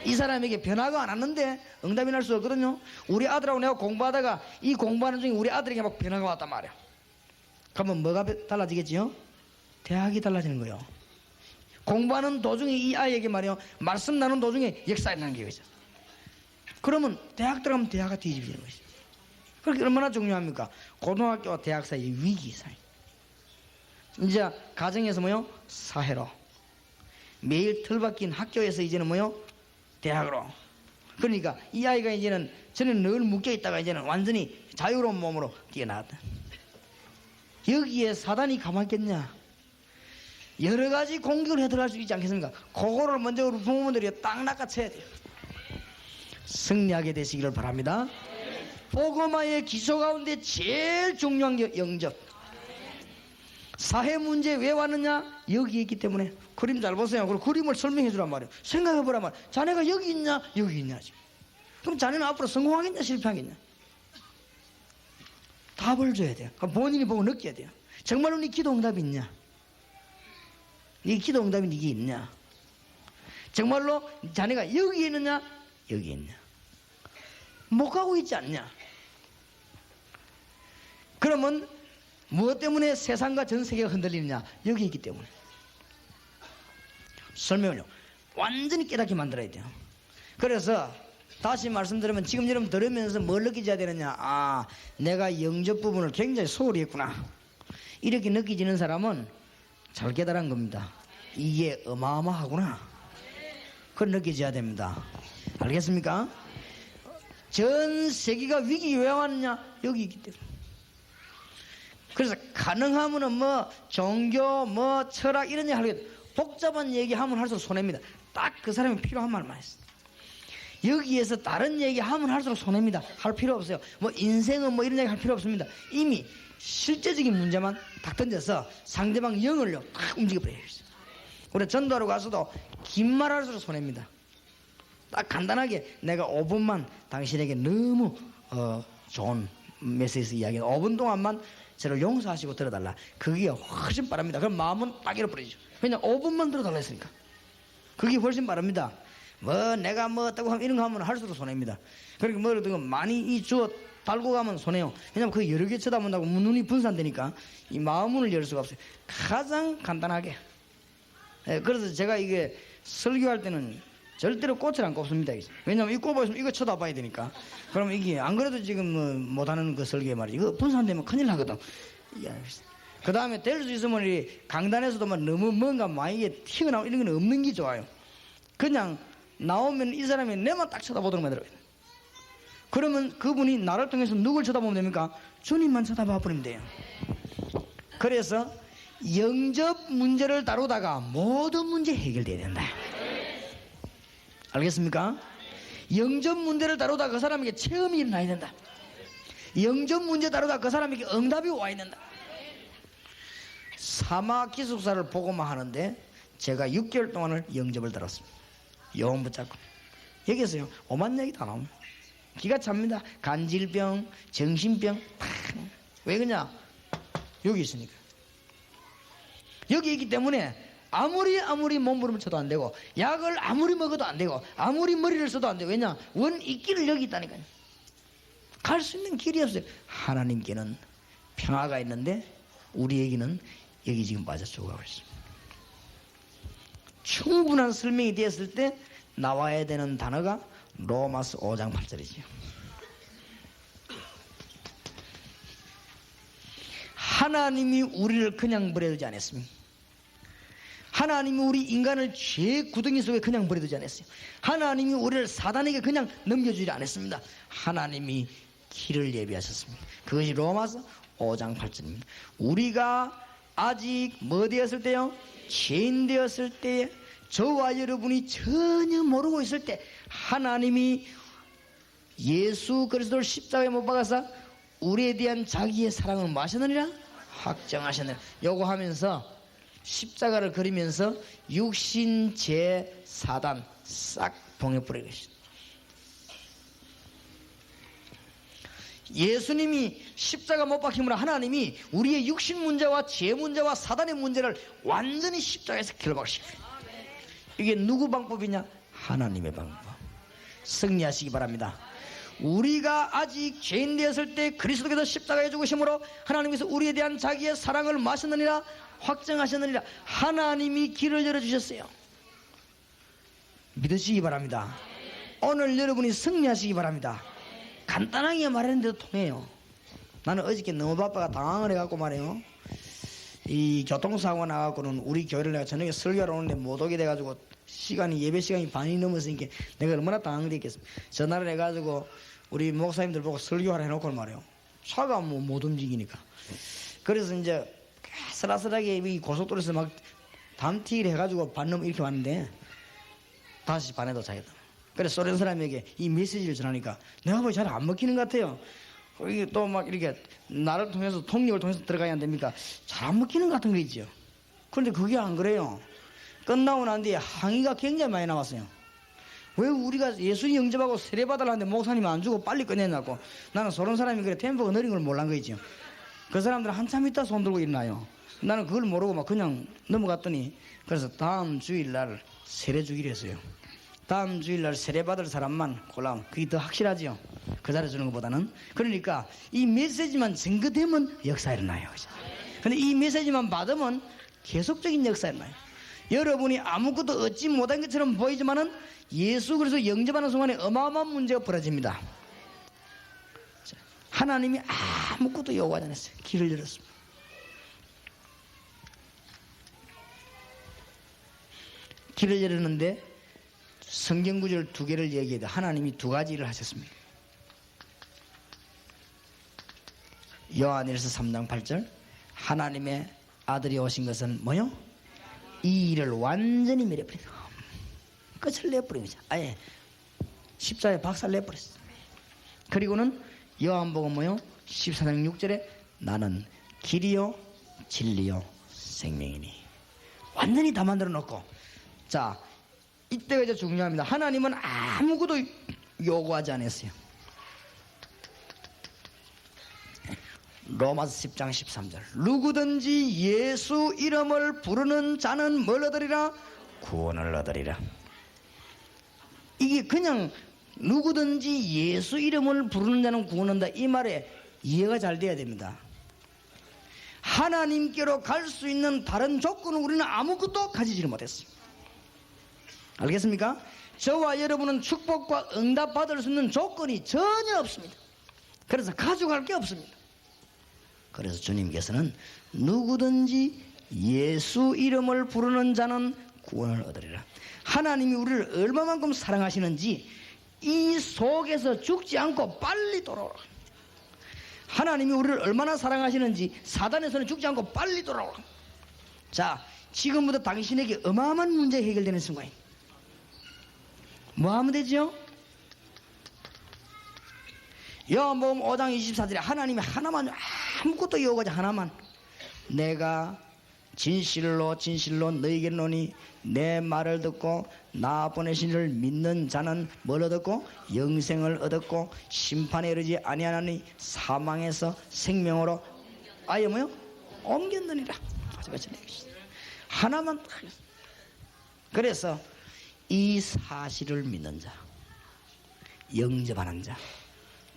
이 사람에게 변화가 안 왔는데 응답이 날 수 없거든요. 우리 아들하고 내가 공부하다가 이 공부하는 중에 우리 아들에게 막 변화가 왔단 말이야. 그러면 뭐가 달라지겠지요? 대학이 달라지는 거예요. 공부하는 도중에 이 아이에게 말이요 말씀 나눈 도중에 역사가 일어나는 게 있어요. 그러면 대학 들어가면 대학가 뒤집히는 것이죠. 그렇게 얼마나 중요합니까? 고등학교와 대학 사이의 위기 사이. 이제 가정에서 뭐요? 사회로. 매일 틀박힌 학교에서 이제는 뭐요? 대학으로. 그러니까 이 아이가 이제는 저는 늘 묶여 있다가 이제는 완전히 자유로운 몸으로 뛰어나왔다. 여기에 사단이 가만히 있겠냐? 여러 가지 공격을 해 들어갈 수 있지 않겠습니까? 그거를 먼저 우리 부모님들이 딱 낚아채야 돼요. 승리하게 되시기를 바랍니다. 복음화의 기초 가운데 제일 중요한 게 영접. 사회 문제 왜 왔느냐? 여기 있기 때문에. 그림 잘 보세요. 그리고 그림을 설명해 주란 말이에요. 생각해 보란 말이에요. 자네가 여기 있냐? 여기 있냐? 그럼 자네는 앞으로 성공하겠냐? 실패하겠냐? 답을 줘야 돼요. 그럼 본인이 보고 느껴야 돼요. 정말로 네 기도 응답이 있냐? 네 기도 응답이 네게 있냐? 정말로 자네가 여기 있느냐? 여기 있냐? 못 가고 있지 않냐? 그러면 무엇 때문에 세상과 전 세계가 흔들리느냐? 여기 있기 때문에. 설명을요 완전히 깨닫게 만들어야 돼요. 그래서 다시 말씀드리면 지금 여러분 들으면서 뭘 느끼셔야 되느냐, 아 내가 영접 부분을 굉장히 소홀히 했구나, 이렇게 느끼지는 사람은 잘 깨달은 겁니다. 이게 어마어마하구나, 그걸 느끼셔야 됩니다. 알겠습니까? 전 세계가 위기 왜 왔느냐, 여기 있기 때문에. 그래서 가능하면은 뭐 종교 뭐 철학 이런 얘기 하려고 복잡한 얘기하면 할수록 손해입니다. 딱 그 사람이 필요한 말만 했어. 여기에서 다른 얘기 하면 할수록 손해입니다. 할 필요 없어요. 뭐 인생은 뭐 이런 얘기 할 필요 없습니다. 이미 실제적인 문제만 딱 던져서 상대방 영을요 딱 움직여버려요. 우리 전도하러 가서도 긴 말 할수록 손해입니다. 딱 간단하게 내가 5분만 당신에게 너무 좋은 메시지 이야기 5분 동안만 저를 용서하시고 들어달라, 그게 훨씬 빠릅니다. 그럼 마음은 딱 잃어버리죠. 왜냐 5분만 들어달라 했으니까. 그게 훨씬 빠릅니다. 뭐 내가 뭐 어떠고 하면 이런 거 하면 할수록 손해입니다. 그러니까 뭐라도 많이 이 주어 달고 가면 손해요. 왜냐면 그 여러 개 쳐다본다고 눈이 분산되니까 이 마음문을 열 수가 없어요. 가장 간단하게. 그래서 제가 이게 설교할 때는 절대로 꽃을 안 꼽습니다. 왜냐면 이 꼽아있으면 이거 쳐다봐야 되니까. 그러면 이게 안 그래도 지금 뭐 못하는 그 설교에 말이지, 이거 분산되면 큰일 나거든. 그 다음에 될 수 있으면 이 강단에서도 막 너무 뭔가 많이 튀어나오고 이런 건 없는 게 좋아요. 그냥 나오면 이 사람이 내만 딱 쳐다보도록 만들어요. 그러면 그분이 나를 통해서 누굴 쳐다보면 됩니까? 주님만 쳐다봐 버리면 돼요. 그래서 영접 문제를 다루다가 모든 문제 해결돼야 된다. 알겠습니까? 영접 문제를 다루다가 그 사람에게 체험이 일어나야 된다. 영접 문제 다루다가 그 사람에게 응답이 와야 된다. 사막 기숙사를 보고만 하는데 제가 6개월 동안을 영접을 다뤘습니다. 영혼 붙잡고. 여기서요 오만 얘기 다 나옵니다. 기가 찹니다. 간질병, 정신병. 왜 그러냐? 여기 있으니까. 여기 있기 때문에 아무리 몸부림을 쳐도 안 되고, 약을 아무리 먹어도 안 되고, 아무리 머리를 써도 안 되고. 왜냐? 원 있기를 여기 있다니까요. 갈 수 있는 길이 없어요. 하나님께는 평화가 있는데 우리에게는 여기 지금 빠져 죽어가고 있습니다. 충분한 설명이 되었을 때 나와야 되는 단어가 로마서 5장 8절이지요. 하나님이 우리를 그냥 버려두지 않았습니다. 하나님이 우리 인간을 죄의 구덩이 속에 그냥 버려두지 않았어요. 하나님이 우리를 사단에게 그냥 넘겨주지 않았습니다. 하나님이 길을 예비하셨습니다. 그것이 로마서 5장 8절입니다. 우리가 아직 뭐 되었을 때요? 죄인 되었을 때에 저와 여러분이 전혀 모르고 있을 때 하나님이 예수 그리스도를 십자가에 못 박아서 우리에 대한 자기의 사랑을 마셨느니라 확정하셨느니라. 요거 하면서 십자가를 그리면서 육신, 죄, 사단 싹 봉해버리고 계십니다. 예수님이 십자가 못 박힘으로 하나님이 우리의 육신 문제와 죄 문제와 사단의 문제를 완전히 십자가에서 결박시킵니다. 이게 누구 방법이냐? 하나님의 방법. 승리하시기 바랍니다. 우리가 아직 죄인 되었을 때 그리스도께서 십자가에 죽으심으로 하나님께서 우리에 대한 자기의 사랑을 마셨느니라 확정하셨느니라. 하나님이 길을 열어주셨어요. 믿으시기 바랍니다. 오늘 여러분이 승리하시기 바랍니다. 간단하게 말했는데도 통해요. 나는 어저께 너무 바빠가 당황을 해갖고 말이에요. 이 교통사고가 나갖고는 우리 교회를 내가 저녁에 설교하러 오는데 못 오게 돼가지고 시간이 예배 시간이 반이 넘었으니까 내가 얼마나 당황되겠습니까. 전화를 해가지고 우리 목사님들 보고 설교하라 해놓고 말이에요. 차가 뭐 못 움직이니까. 그래서 이제 아슬아슬하게 이 고속도로에서 막 담티를 해가지고 반 넘어 이렇게 왔는데 다시 반에 도착했다. 그래서 소련 사람에게 이 메시지를 전하니까 내가 뭐 잘 안 먹히는 것 같아요. 이게 또 막 이렇게 나를 통해서 통역을 통해서 들어가야 안 됩니까? 잘 안 먹히는 것 같은 거 있죠. 그런데 그게 안 그래요. 끝나고 난 뒤에 항의가 굉장히 많이 나왔어요. 왜 우리가 예수 영접하고 세례받으려는데 목사님 안 주고 빨리 끝내냐고. 나는 소련 사람이 그래 템포가 느린 걸 몰란 거 있죠. 그 사람들은 한참 있다 손 들고 일어나요. 나는 그걸 모르고 막 그냥 넘어갔더니 그래서 다음 주일날 세례 주기로 했어요. 다음 주일날 세례받을 사람만 골라오면 그게 더 확실하죠. 그 자리에 주는 것보다는. 그러니까 이 메시지만 증거되면 역사 일어나요. 근데 이 메시지만 받으면 계속적인 역사 일어나요. 여러분이 아무것도 얻지 못한 것처럼 보이지만은 예수 그리스도 영접하는 순간에 어마어마한 문제가 벌어집니다. 하나님이 아무것도 요구하지 않았어요. 길을 열었습니다. 길을 열었는데 성경 구절 두 개를 얘기해도 하나님이 두 가지 일을 하셨습니다. 요한일서 3장 8절 하나님의 아들이 오신 것은 뭐요? 이 일을 완전히 밀어버린 거. 끝을 내버린 거죠. 아예 십자가에 박살 내버렸어요. 그리고는 요한복음 뭐요? 14장 6절에 나는 길이요 진리요 생명이니 완전히 다 만들어 놓고, 자 이때가 이제 중요합니다. 하나님은 아무것도 요구하지 않았어요. 로마서 10장 13절 누구든지 예수 이름을 부르는 자는 뭘 얻으리라? 구원을 얻으리라. 이게 그냥 누구든지 예수 이름을 부르는 자는 구원을 얻는다 이 말에 이해가 잘 돼야 됩니다. 하나님께로 갈 수 있는 다른 조건은 우리는 아무것도 가지지를 못했어요. 알겠습니까? 저와 여러분은 축복과 응답 받을 수 있는 조건이 전혀 없습니다. 그래서 가져갈 게 없습니다. 그래서 주님께서는 누구든지 예수 이름을 부르는 자는 구원을 얻으리라. 하나님이 우리를 얼마만큼 사랑하시는지 이 속에서 죽지 않고 빨리 돌아오라. 하나님이 우리를 얼마나 사랑하시는지 사단의 손에 죽지 않고 빨리 돌아오라. 자, 지금부터 당신에게 어마어마한 문제가 해결되는 순간입니다. 뭐 하면 되죠? 요한복음 5장 24절에 하나님이 하나만, 아무것도 요구하지 하나만, 내가 진실로 진실로 너희에게 이르노니 내 말을 듣고 나 보내신 이를 믿는 자는 뭘 얻었고 영생을 얻었고 심판에 이르지 아니하나니 사망에서 생명으로 아예 뭐요? 옮겼느니라. 하나만. 그래서 이 사실을 믿는 자, 영접하는 자,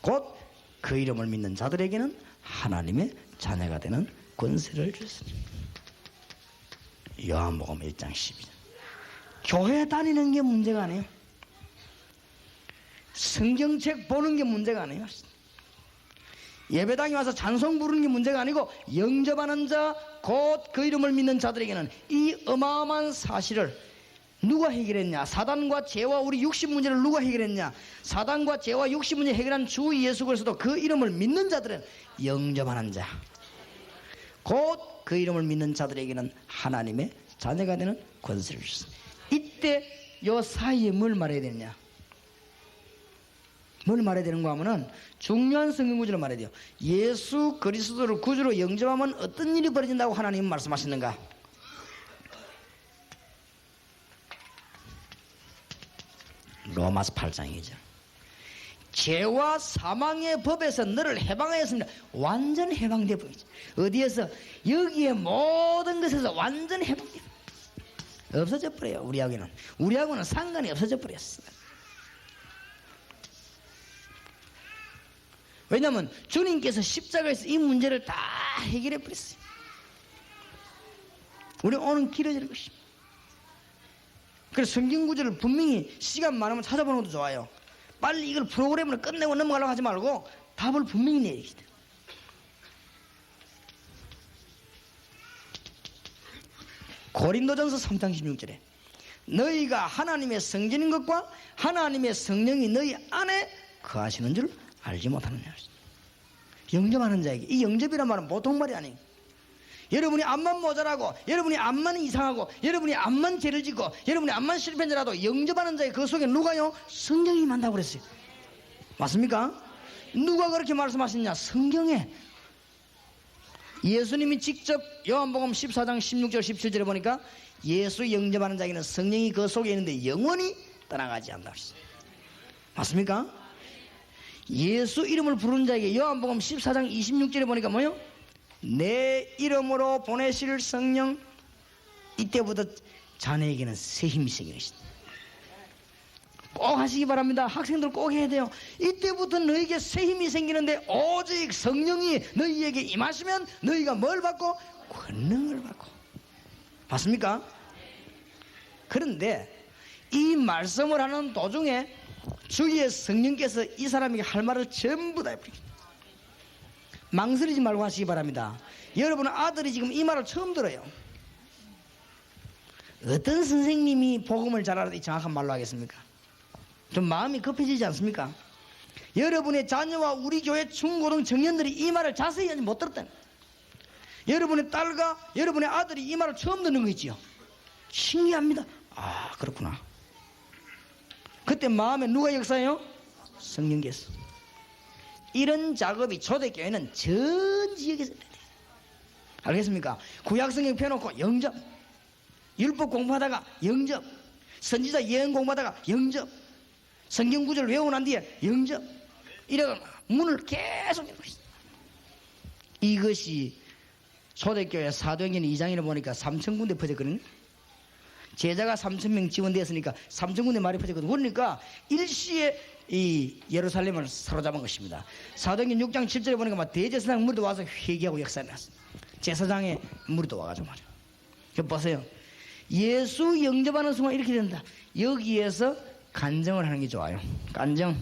곧 그 이름을 믿는 자들에게는 하나님의 자녀가 되는 권세를 주셨습니다. 요한복음 1장 12절. 교회 다니는 게 문제가 아니에요. 성경책 보는 게 문제가 아니에요. 예배당에 와서 찬송 부르는 게 문제가 아니고 영접하는 자, 곧 그 이름을 믿는 자들에게는 이 어마어마한 사실을 누가 해결했냐? 사단과 죄와 우리 육신 문제를 누가 해결했냐? 사단과 죄와 육신 문제 해결한 주 예수 그리스도 그 이름을 믿는 자들은 영접하는 자, 곧 그 이름을 믿는 자들에게는 하나님의 자녀가 되는 권세를 주셨습니다. 이때 요 사이에 뭘 말해야 되느냐? 뭘 말해야 되는가 하면은 중요한 성경 구절을 말해야 돼요. 예수 그리스도를 구주로 영접하면 어떤 일이 벌어진다고 하나님은 말씀하시는가? 로마서 8장이죠. 죄와 사망의 법에서 너를 해방하였습니다. 완전 해방돼 보이죠. 어디에서? 여기에 모든 것에서 완전 해방돼 없어져 버려요. 우리하고는 상관이 없어져 버렸어. 왜냐하면 주님께서 십자가에서 이 문제를 다 해결해 버렸어요. 우리 오늘 길어지는 것입니다. 그래서 성경 구절을 분명히 시간 많으면 찾아보는 것도 좋아요. 빨리 이걸 프로그램으로 끝내고 넘어가려고 하지 말고 답을 분명히 내야겠다. 고린도전서 3장 16절에 너희가 하나님의 성전인 것과 하나님의 성령이 너희 안에 거하시는 줄 알지 못하느냐. 영접하는 자에게, 이 영접이란 말은 보통 말이 아니에요. 여러분이 암만 모자라고, 여러분이 암만 이상하고, 여러분이 암만 죄를 짓고, 여러분이 암만 실패한 자라도 영접하는 자의 그 속에 누가요? 성령이 임한다고 그랬어요. 맞습니까? 누가 그렇게 말씀하셨냐? 성경에. 예수님이 직접 요한복음 14장 16절 17절에 보니까 예수 영접하는 자에게는 성령이 그 속에 있는데 영원히 떠나가지 않는다고 했어요. 맞습니까? 예수 이름을 부르는 자에게 요한복음 14장 26절에 보니까 뭐요? 내 이름으로 보내실 성령, 이때부터 자네에게는 새 힘이 생기는 것이다. 꼭 하시기 바랍니다. 학생들 꼭 해야 돼요. 이때부터 너에게 새 힘이 생기는데 오직 성령이 너희에게 임하시면 너희가 뭘 받고? 권능을 받고. 맞습니까? 그런데 이 말씀을 하는 도중에 주의 성령께서 이 사람에게 할 말을 전부 다 해버립니다. 망설이지 말고 하시기 바랍니다. 여러분 아들이 지금 이 말을 처음 들어요. 어떤 선생님이 복음을 잘 알아도 이 정확한 말로 하겠습니까? 좀 마음이 급해지지 않습니까? 여러분의 자녀와 우리 교회 중고등 청년들이 이 말을 자세히 못 들었다는 거예요. 여러분의 딸과 여러분의 아들이 이 말을 처음 듣는 거 있지요. 신기합니다. 아, 그렇구나. 그때 마음에 누가 역사해요? 성령께서. 이런 작업이 초대교회는 전 지역에서 돼요. 알겠습니까? 구약성경 펴놓고 영접, 율법 공부하다가 영접, 선지자 예언 공부하다가 영접, 성경 구절을 외우고 난 뒤에 영접, 이래가 문을 계속 열고 있어요. 이것이 초대교회 사도행전 2장에 보니까 3,000군데 퍼졌거든요. 제자가 3,000명 지원되었으니까 3,000군데 말이 퍼졌거든요. 그러니까 일시에 이 예루살렘을 사로잡은 것입니다. 사도행전 6장 7절에 보니까 막 대제사장 무리도 와서 회개하고 역사에 났어요. 제사장의 무리도 와가지고 말이에요. 그 보세요. 예수 영접하는 순간 이렇게 된다. 여기에서 간증을 하는 게 좋아요. 간증.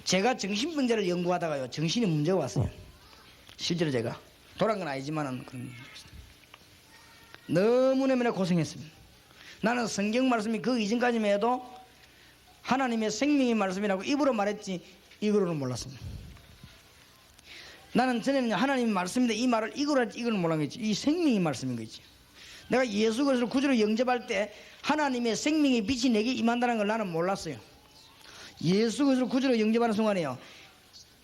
제가 정신병자를 연구하다가요, 정신이 문제가 왔어요. 실제로 제가 돌아간 건 아니지만은 그런 너무너무나 고생했습니다. 나는 성경 말씀이 그 이전까지만 해도 하나님의 생명의 말씀이라고 입으로 말했지 이거로는 몰랐습니다. 나는 전에는 하나님의 말씀인데 이 말을 이거로 할지 이거는 몰랐겠지. 이 생명의 말씀인 거지. 내가 예수 그리스도를 구주로 영접할 때 하나님의 생명의 빛이 내게 임한다는 걸 나는 몰랐어요. 예수 그리스도를 구주로 영접하는 순간에요,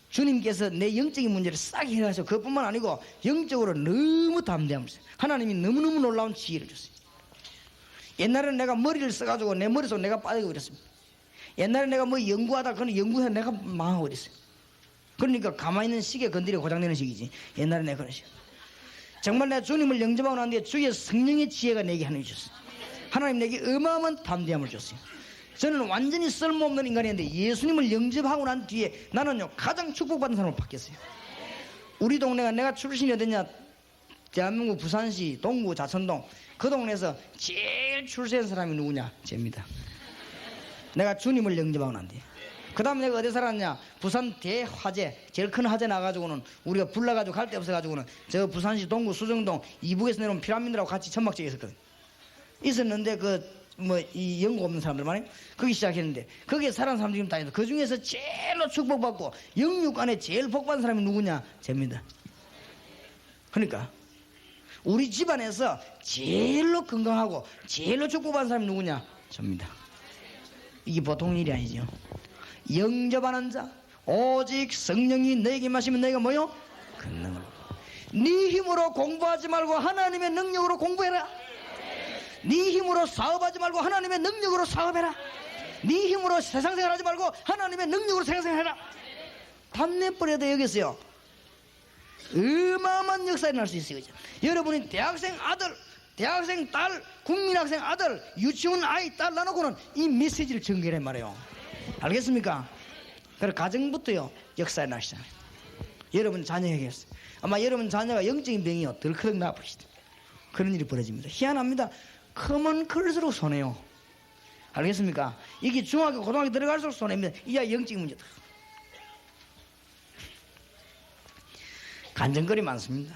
주님께서 내 영적인 문제를 싹 해결하셔서 그것뿐만 아니고 영적으로 너무 담대하면서 하나님이 너무너무 놀라운 지혜를 줬어요. 옛날에는 내가 머리를 써가지고 내 머릿속에 내가 빠지고 그랬습니다. 옛날에 내가 뭐 연구하다 그건 연구해서 내가 망하고 그랬어요. 그러니까 가만히 있는 시계 건드려 고장내는 시기지. 옛날에 내가 그런 시기. 정말 내가 주님을 영접하고 난 뒤에 주의 성령의 지혜가 내게 하나님 주셨어요. 하나님 내게 어마어마한 담대함을 줬어요. 저는 완전히 쓸모없는 인간이었는데 예수님을 영접하고 난 뒤에 나는요 가장 축복받은 사람으로 바뀌었어요. 우리 동네가 내가 출신이 어디냐, 대한민국 부산시 동구 자천동 그 동네에서 제일 출세한 사람이 누구냐? 쟤입니다. 내가 주님을 영접하고 난 뒤에. 그 다음에 내가 어디 살았냐? 부산 대화재, 제일 큰 화재 나가지고는 우리가 불나가지고 갈 데 없어가지고는 저 부산시 동구 수정동 이북에서 내려온 피라민들하고 같이 천막지에 있었거든. 있었는데 이 연고 없는 사람들 말이에요. 거기 시작했는데 거기에 살아난 사람들이 지금 다 있는데 그 중에서 제일로 축복받고 영육 안에 제일 복받은 사람이 누구냐? 쟤입니다. 그러니까 우리 집안에서 제일로 건강하고 제일로 축복받은 사람이 누구냐? 저입니다. 이게 보통 일이 아니죠. 영접하는 자 오직 성령이 너에게 마시면 너희가 뭐요? 권능을. 네 힘으로 공부하지 말고 하나님의 능력으로 공부해라. 네 힘으로 사업하지 말고 하나님의 능력으로 사업해라. 네 힘으로 세상생활 하지 말고 하나님의 능력으로 세상생활해라. 답내버려도 여기서요 어마어마한 역사가 날 수 있어요. 그죠? 여러분이 대학생 아들, 대학생 딸, 국민학생 아들, 유치원 아이 딸 나놓고는 이 메시지를 전개해 말이에요. 알겠습니까? 그래 가정부터요 역사에 나시잖아요. 여러분 자녀에게서 아마 여러분 자녀가 영적인 병이요 덜커덕 나버리시다. 그런 일이 벌어집니다. 희한합니다. 크면 클수록 손해요. 알겠습니까? 이게 중학교 고등학교 들어갈수록 손해입니다. 이야 영적인 문제다. 간증거리 많습니다.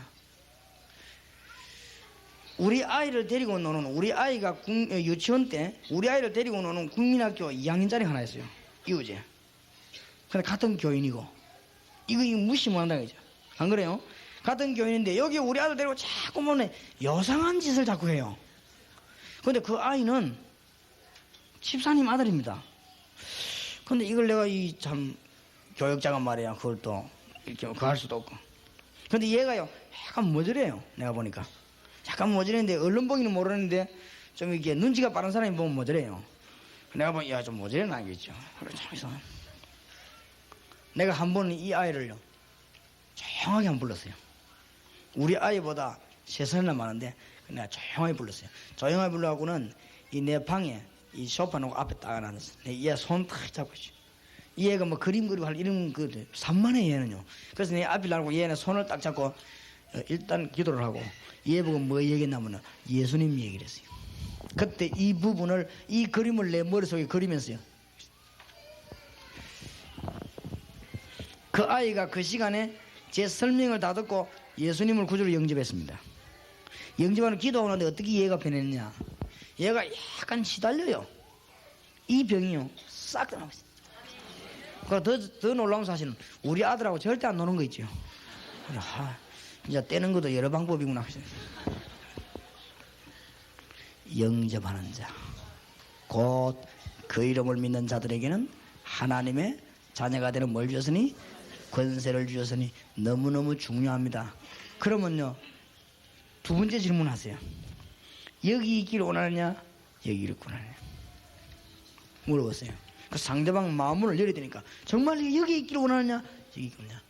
우리 아이를 데리고 노는, 우리 아이가 유치원 때 우리 아이를 데리고 노는 국민학교 2학년짜리 하나 있어요. 이우제. 근데 같은 교인이고 이거 무시 못한다는 거죠. 안 그래요? 같은 교인인데 여기 우리 아들 데리고 자꾸 보면 요상한 짓을 자꾸 해요. 근데 그 아이는 집사님 아들입니다. 근데 이걸 내가 이 참 교육자가 말이야 그걸 또 이렇게 그거 할 수도 없고. 근데 얘가요 약간 모질해요. 내가 보니까 약간 모질했는데 얼른 보기는 모르는데 좀 이렇게 눈치가 빠른 사람이 보면 모질해요. 내가 보면 야 좀 모질해 나겠죠. 그래 참 이상해. 내가 한 번은 이 아이를요 조용하게 한번 불렀어요. 우리 아이보다 3살이나 많은데 내가 조용하게 불렀어요. 조용하게 불러갖고는 이 내 방에 이 소파 놓고 앞에 딱 앉았어. 얘 손 탁 잡고 있어. 얘가 뭐 그림 그리고 할 이런 그 산만해 얘는요. 그래서 내 앞에 나르고 얘는 손을 딱 잡고 일단 기도를 하고 예복은 뭐 얘기했냐면 예수님 얘기를 했어요. 그때 이 부분을 이 그림을 내 머릿속에 그리면서요. 그 아이가 그 시간에 제 설명을 다 듣고 예수님을 구주로 영접했습니다. 영접하는 기도하는데 어떻게 얘가 변했냐. 얘가 약간 시달려요. 이 병이요 싹 다 나왔어요. 더 놀라운 사실은 우리 아들하고 절대 안 노는 거 있죠. 이제 떼는 것도 여러 방법이구나. 영접하는 자, 곧 그 이름을 믿는 자들에게는 하나님의 자녀가 되는 뭘 주셨으니? 권세를 주셨으니. 너무너무 중요합니다. 그러면요 두 번째 질문하세요. 여기 있기를 원하느냐 여기를 원하느냐 물어보세요. 그 상대방 마음을 열어야 되니까 정말 여기 있기를 원하느냐 여기 있기를 원하느냐.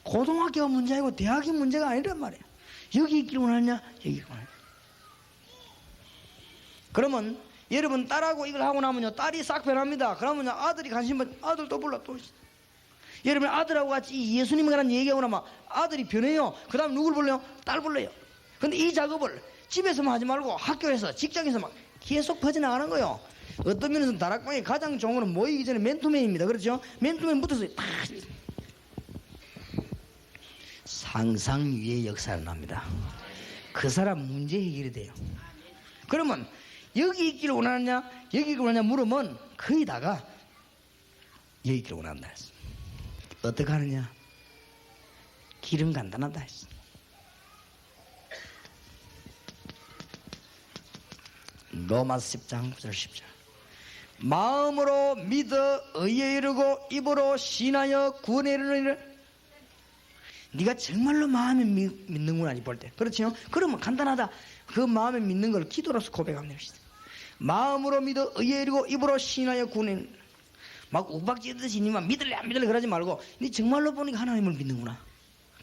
고등학교가 문제이고 대학이 문제가 아니란 말이에요. 여기 있기를 원하느냐 여기 있기를 원하느냐. 그러면 여러분 딸하고 이걸 하고 나면요 딸이 싹 변합니다. 그러면 아들이 관심 받 아들 또 불러 또. 여러분 아들하고 같이 예수님에 관한 얘기하고 나면 아들이 변해요. 그 다음 누굴 불러요? 딸 불러요. 근데 이 작업을 집에서만 하지 말고 학교에서 직장에서 막 계속 퍼져나가는 거예요. 어떤 면에서는 다락방에 가장 좋은 거는 모이기 전에 맨투맨입니다. 그렇죠? 맨투맨 붙어서 다 상상 위의 역사를 납니다. 그 사람 문제 해결이 돼요. 그러면 여기 있기를 원하느냐 여기 있기를 원하느냐 물으면 거의 다가 여기 있기를 원한다 했어. 어떻게 하느냐? 길은 간단하다 했어. 로마서 10장 9절 10절 마음으로 믿어 의에 이르고 입으로 신하여 구원에 이르느니라. 네가 정말로 마음에 믿는구나 볼 때. 그렇죠? 그러면 간단하다. 그 마음에 믿는 걸 기도로서 고백하면 됩니다. 마음으로 믿어 의에 이르고 입으로 신하여 구원에 이르느니라. 막 욱박지듯이 니만 믿을래 안 믿을래 그러지 말고 네 정말로 보니까 하나님을 믿는구나.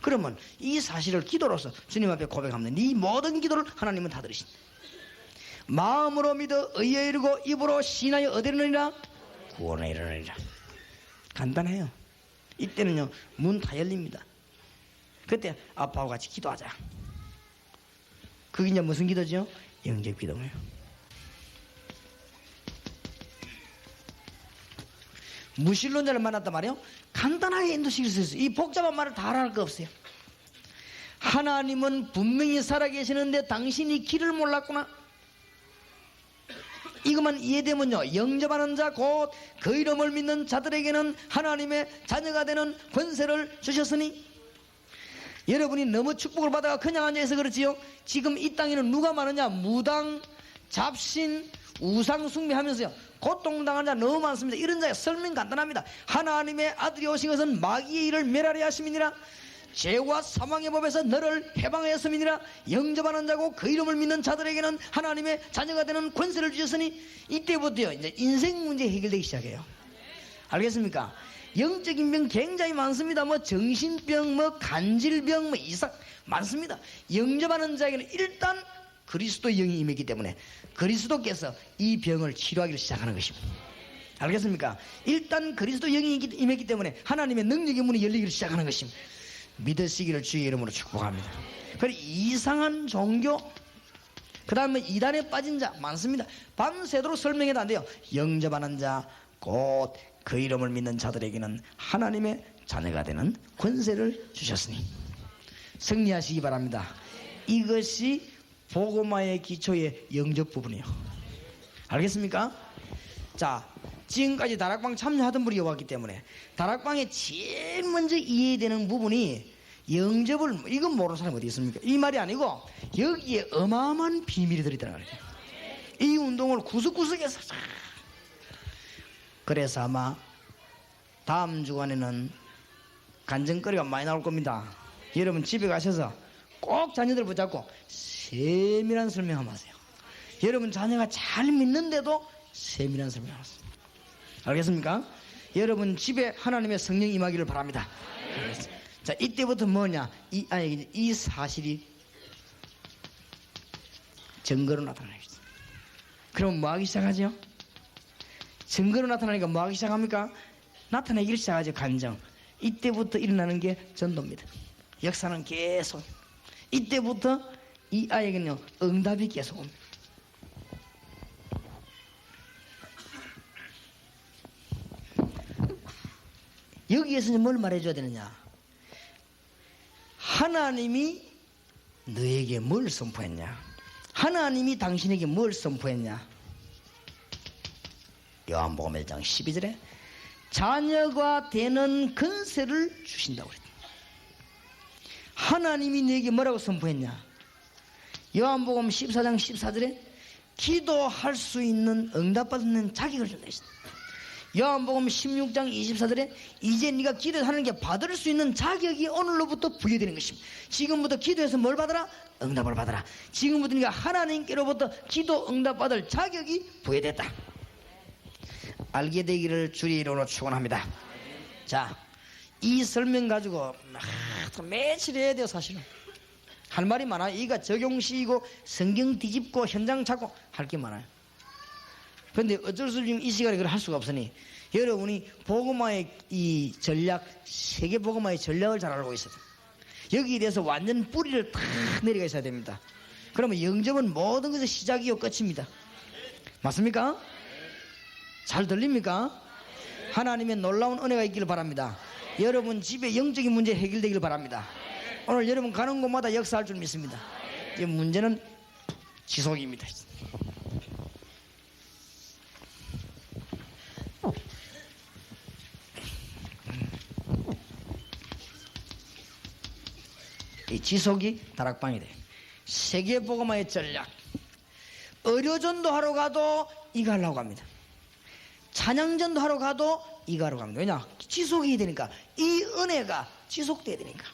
그러면 이 사실을 기도로서 주님 앞에 고백하면 네 모든 기도를 하나님은 다 들으신다. 마음으로 믿어 의에 이르고 입으로 신하여 어디에 이르느니라? 구원에 이르느니라. 간단해요. 이때는요 문 다 열립니다. 그때 아빠와 같이 기도하자. 그게 이제 무슨 기도죠? 영접 기도예요. 무신론자를 만났단 말이에요. 간단하게 인도시킬 수 있어요. 이 복잡한 말을 다 할 거 없어요. 하나님은 분명히 살아계시는데 당신이 길을 몰랐구나. 이것만 이해되면요 영접하는 자 곧 그 이름을 믿는 자들에게는 하나님의 자녀가 되는 권세를 주셨으니. 여러분이 너무 축복을 받아가 그냥 앉아있어 그렇지요. 지금 이 땅에는 누가 많으냐? 무당, 잡신, 우상 숭배하면서요 고통당한 자 너무 많습니다. 이런 자의 설명 간단합니다. 하나님의 아들이 오신 것은 마귀의 일을 멸하려 하심이니라. 죄와 사망의 법에서 너를 해방하였음이니라. 영접하는 자고 그 이름을 믿는 자들에게는 하나님의 자녀가 되는 권세를 주셨으니. 이때부터요 이제 인생 문제 해결되기 시작해요. 알겠습니까? 영적인 병 굉장히 많습니다. 뭐 정신병, 뭐 간질병, 뭐 이상 많습니다. 영접하는 자에게는 일단 그리스도의 영이 임했기 때문에 그리스도께서 이 병을 치료하기를 시작하는 것입니다. 알겠습니까? 일단 그리스도 영이 임했기 때문에 하나님의 능력의 문이 열리기를 시작하는 것입니다. 믿으시기를 주의 이름으로 축복합니다. 그리고 이상한 종교, 그 다음에 이단에 빠진 자 많습니다. 밤새도록 설명해도 안 돼요. 영접하는 자 곧 그 이름을 믿는 자들에게는 하나님의 자녀가 되는 권세를 주셨으니. 승리하시기 바랍니다. 이것이 복음화의 기초의 영접 부분이에요. 알겠습니까? 자, 지금까지 다락방 참여하던 분이 왔기 때문에 다락방에 제일 먼저 이해되는 부분이 영접을, 이건 모르는 사람이 어디 있습니까? 이 말이 아니고 여기에 어마어마한 비밀이 들어있다는 거예요. 이 운동을 구석구석에서. 그래서 아마 다음 주간에는 간증거리가 많이 나올 겁니다. 여러분 집에 가셔서 꼭 자녀들 붙잡고 세밀한 설명 한번 하세요. 여러분 자녀가 잘 믿는데도 세밀한 설명 하세요. 알겠습니까? 여러분 집에 하나님의 성령 임하기를 바랍니다. 자, 이때부터 뭐냐? 이 사실이 증거로 나타나겠습니다. 그럼 뭐 하기 시작하죠? 증거로 나타나니까 뭐 하기 시작합니까? 나타내기를 시작하죠. 간정. 이때부터 일어나는 게 전도입니다. 역사는 계속. 이때부터 이 아이에게는요, 응답이 계속 옵니다. 여기에서 뭘 말해줘야 되느냐? 하나님이 너에게 뭘 선포했냐? 하나님이 당신에게 뭘 선포했냐? 요한복음 1장 12절에 자녀가 되는 권세를 주신다고 그랬다. 하나님이 너에게 뭐라고 선포했냐? 요한복음 14장 14절에 기도할 수 있는 응답받는 자격을 준다 했다. 요한복음 16장 24절에 이제 네가 기도하는 게 받을 수 있는 자격이 오늘로부터 부여되는 것입니다. 지금부터 기도해서 뭘 받아라? 응답을 받아라. 지금부터 네가 하나님께로부터 기도 응답 받을 자격이 부여됐다. 알게 되기를 주의 이름으로 축원합니다. 자, 이 설명 가지고 며칠 해야 돼요. 사실은 할 말이 많아요. 이가 적용시이고 성경 뒤집고 현장 찾고 할 게 많아요. 그런데 어쩔 수 없이 이 시간에 그걸 할 수가 없으니 여러분이 복음화의 이 전략, 세계 복음화의 전략을 잘 알고 있어요. 여기에 대해서 완전 뿌리를 탁 내려가 있어야 됩니다. 그러면 영접은 모든 것의 시작이요 끝입니다. 맞습니까? 잘 들립니까? 하나님의 놀라운 은혜가 있기를 바랍니다. 여러분 집에 영적인 문제 해결되기를 바랍니다. 오늘 여러분 가는 곳마다 역사할 줄 믿습니다. 이 문제는 지속입니다. 이 지속이 다락방이 돼. 세계복음화의 전략. 의료전도 하러 가도 이거 하려고 합니다. 찬양전도 하러 가도 이거 하러 갑니다. 왜냐? 지속이 되니까. 이 은혜가 지속돼야 되니까.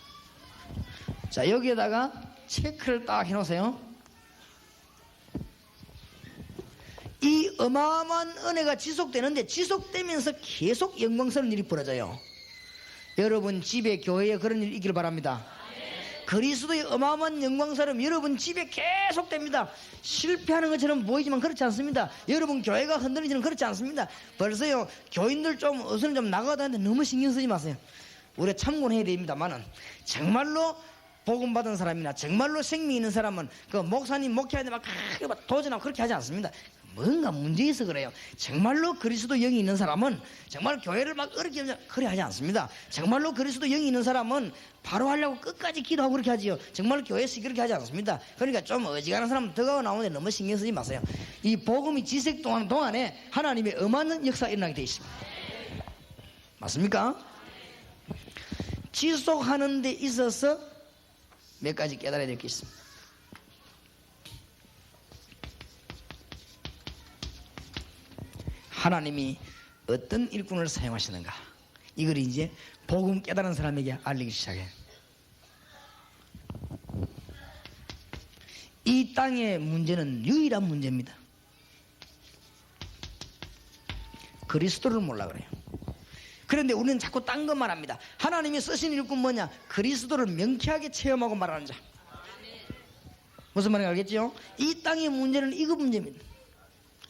자, 여기에다가 체크를 딱 해놓으세요. 이 어마어마한 은혜가 지속되는데 지속되면서 계속 영광스러운 일이 벌어져요. 여러분 집에 교회에 그런 일이 있기를 바랍니다. 그리스도의 어마어마한 영광스러움 여러분 집에 계속됩니다. 실패하는 것처럼 보이지만 그렇지 않습니다. 여러분 교회가 흔들리지는 그렇지 않습니다. 벌써요 교인들 좀 어서는 좀 나가다 하는데 너무 신경 쓰지 마세요. 우리가 참고해야 됩니다만은 정말로 복음 받은 사람이나 정말로 생명 있는 사람은 그 목사님 목회하는데 막 도전하고 그렇게 하지 않습니다. 뭔가 문제 있어 그래요. 정말로 그리스도 영이 있는 사람은 정말 교회를 막 어렵게 그래 하지 않습니다. 정말로 그리스도 영이 있는 사람은 바로 하려고 끝까지 기도하고 그렇게 하지요. 정말 교회에서 그렇게 하지 않습니다. 그러니까 좀 어지간한 사람은 더가고 나오는데 너무 신경 쓰지 마세요. 이 복음이 지속되는 동안에 하나님의 엄한 역사가 일어나게 되어 있습니다. 맞습니까? 지속하는 데 있어서 몇 가지 깨달아야 될 게 있습니다. 하나님이 어떤 일꾼을 사용하시는가, 이걸 이제 복음 깨달은 사람에게 알리기 시작해요. 이 땅의 문제는 유일한 문제입니다. 그리스도를 몰라 그래요. 그런데 우리는 자꾸 딴 것만 합니다. 하나님이 쓰신 일꾼 뭐냐? 그리스도를 명쾌하게 체험하고 말하는 자. 무슨 말인지 알겠죠? 이 땅의 문제는 이거 문제입니다.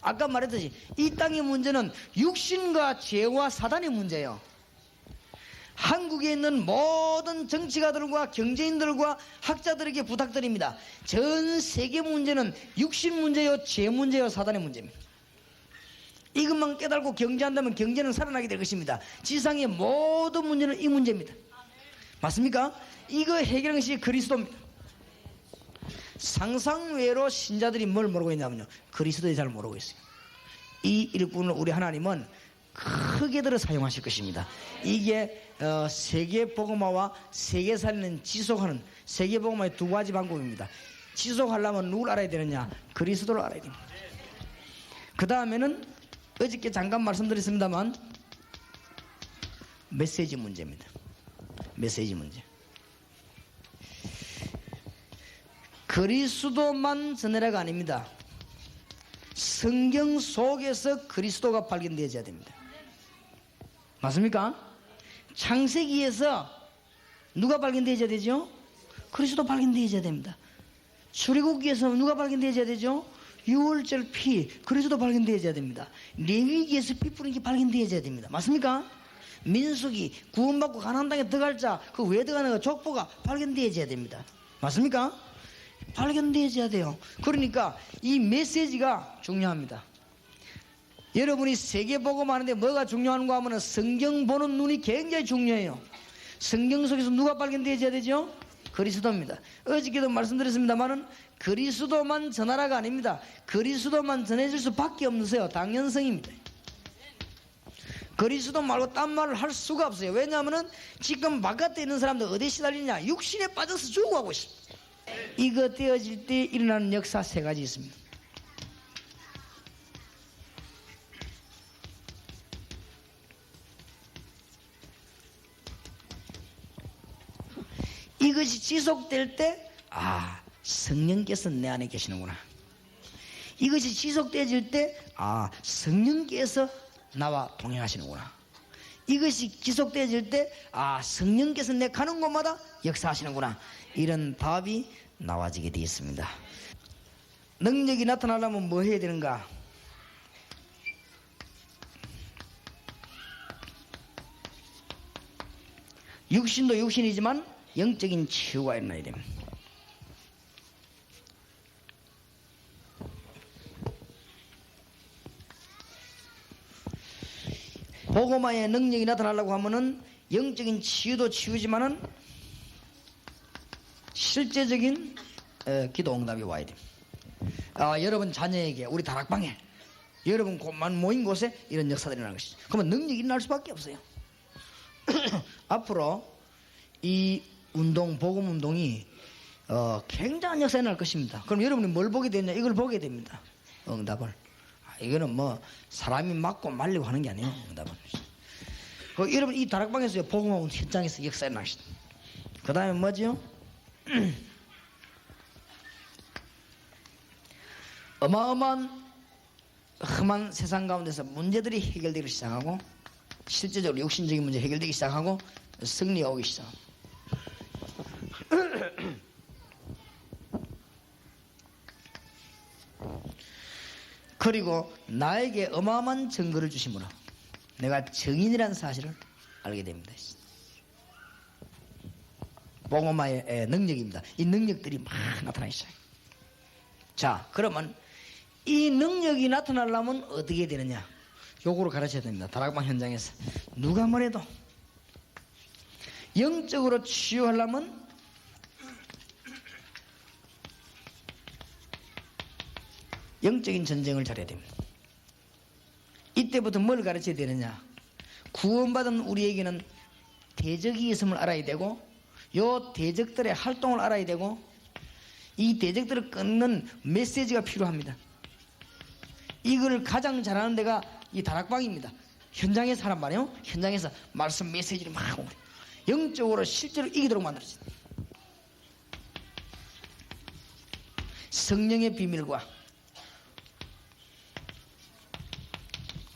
아까 말했듯이 이 땅의 문제는 육신과 죄와 사단의 문제예요. 한국에 있는 모든 정치가들과 경제인들과 학자들에게 부탁드립니다. 전 세계 문제는 육신 문제요, 죄 문제요, 사단의 문제입니다. 이것만 깨달고 경제한다면 경제는 살아나게 될 것입니다. 지상의 모든 문제는 이 문제입니다. 맞습니까? 이거 해결하는 것이 그리스도입니다. 상상외로 신자들이 뭘 모르고 있냐면요, 그리스도에 잘 모르고 있어요. 이 일꾼을 우리 하나님은 크게 들어 사용하실 것입니다. 이게 세계복음화와 세계 살리는 지속하는 세계복음화의 두 가지 방법입니다. 지속하려면 누굴 알아야 되느냐? 그리스도를 알아야 됩니다. 그 다음에는 어저께 잠깐 말씀드렸습니다만 메시지 문제입니다. 메시지 문제. 그리스도만 전해라가 아닙니다. 성경 속에서 그리스도가 발견되어야 됩니다. 맞습니까? 창세기에서 누가 발견되어야 되죠? 그리스도 발견되어야 됩니다. 출애굽기에서 누가 발견되어야 되죠? 유월절 피, 그리스도 발견되어야 됩니다. 레위기에서 피 뿌린 게 발견되어야 됩니다. 맞습니까? 민수기 구원받고 가나안 땅에 들어갈 자, 그 왜 들어가는 거 족보가 발견되어져야 됩니다. 맞습니까? 발견되어져야 돼요. 그러니까 이 메시지가 중요합니다. 여러분이 세계복음 하는데 뭐가 중요한가 하면 성경 보는 눈이 굉장히 중요해요. 성경 속에서 누가 발견되어져야 되죠? 그리스도입니다. 어저께도 말씀드렸습니다만은 그리스도만 전하라가 아닙니다. 그리스도만 전해질 수밖에 없으세요. 당연성입니다. 그리스도 말고 딴 말을 할 수가 없어요. 왜냐하면 지금 바깥에 있는 사람들 어디에 시달리냐? 육신에 빠져서 죽어가고 있습니다. 이거 되어질 때 일어나는 역사 세 가지 있습니다. 이것이 지속될 때 성령께서 내 안에 계시는구나. 이것이 지속되어질 때 성령께서 나와 동행하시는구나. 이것이 지속되어질 때 성령께서 내 가는 곳마다 역사하시는구나. 이런 답이 나와지게 되어 있습니다. 능력이 나타나려면 뭐 해야 되는가? 육신도 육신이지만 영적인 치유가 일어나야 됩니다. 복음화의 능력이 나타나려고 하면은 영적인 치유도 치유지만은 실제적인 기도 응답이 와야 됩니다. 여러분 자녀에게, 우리 다락방에, 여러분 곳만 모인 곳에 이런 역사들이 일어나는 것이죠. 그러면 능력이 일어날 수밖에 없어요. 앞으로 이 운동, 복음 운동이 굉장한 역사가 날 것입니다. 그럼 여러분이 뭘 보게 되냐? 이걸 보게 됩니다. 응답을. 이거는 뭐 사람이 맞고 말리고 하는 게 아니에요. 응답은. 여러분 이 다락방에서 복음 현장에서 역사가 날 것이다. 그 다음에 뭐지요? 어마어마한 험한 세상 가운데서 문제들이 해결되기 시작하고, 실제적으로 육신적인 문제 해결되기 시작하고 승리가 오기 시작합니다. 그리고 나에게 어마어마한 증거를 주심으로 내가 증인이라는 사실을 알게 됩니다. 복음화의 능력입니다. 이 능력들이 막 나타나기 시작해요. 자, 그러면 이 능력이 나타나려면 어떻게 되느냐? 요거를 가르쳐야 됩니다. 다락방 현장에서 누가 뭐래도 영적으로 치유하려면 영적인 전쟁을 잘해야 됩니다. 이때부터 뭘 가르쳐야 되느냐? 구원받은 우리에게는 대적이 있음을 알아야 되고, 요 대적들의 활동을 알아야 되고, 이 대적들을 끊는 메시지가 필요합니다. 이걸 가장 잘하는 데가 이 다락방입니다. 현장에서 하란 말이에요. 현장에서 말씀 메시지를 막 하고 영적으로 실제로 이기도록 만들어진다. 성령의 비밀과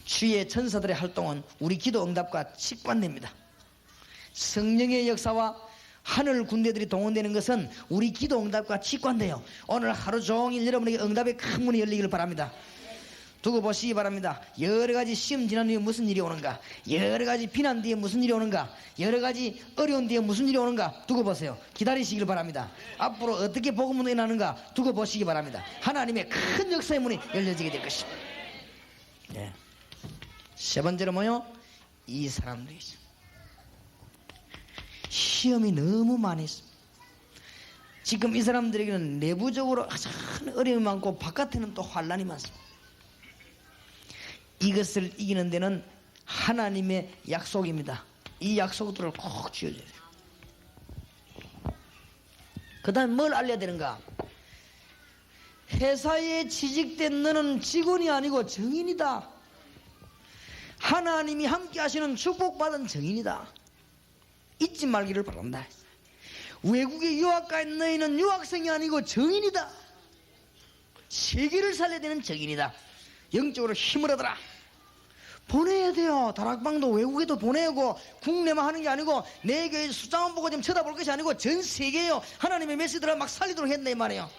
주의 천사들의 활동은 우리 기도 응답과 직관됩니다. 성령의 역사와 하늘 군대들이 동원되는 것은 우리 기도 응답과 직관돼요. 오늘 하루 종일 여러분에게 응답의 큰 문이 열리기를 바랍니다. 두고 보시기 바랍니다. 여러 가지 시험 지난 뒤에 무슨 일이 오는가, 여러 가지 비난 뒤에 무슨 일이 오는가, 여러 가지 어려운 뒤에 무슨 일이 오는가 두고 보세요. 기다리시길 바랍니다. 앞으로 어떻게 복음이 일어나는가 두고 보시기 바랍니다. 하나님의 큰 역사의 문이 열려지게 될 것입니다. 네. 세 번째로 뭐요? 이 사람들이죠. 시험이 너무 많이 있습니다. 지금 이 사람들에게는 내부적으로 큰 어려움이 많고 바깥에는 또 환난이 많습니다. 이것을 이기는 데는 하나님의 약속입니다. 이 약속들을 꼭 지어줘야 돼요. 그 다음에 뭘 알려야 되는가? 회사에 취직된 너는 직원이 아니고 정인이다. 하나님이 함께 하시는 축복받은 정인이다. 잊지 말기를 바란다. 외국에 유학 간 너희는 유학생이 아니고 정인이다. 세계를 살려야 되는 정인이다. 영적으로 힘을 얻어라. 보내야 돼요. 다락방도 외국에도 보내고 국내만 하는 게 아니고 내 교회 숫자만 보고 좀 쳐다볼 것이 아니고 전 세계에요. 하나님의 메시지를 막 살리도록 했네 이 말이에요.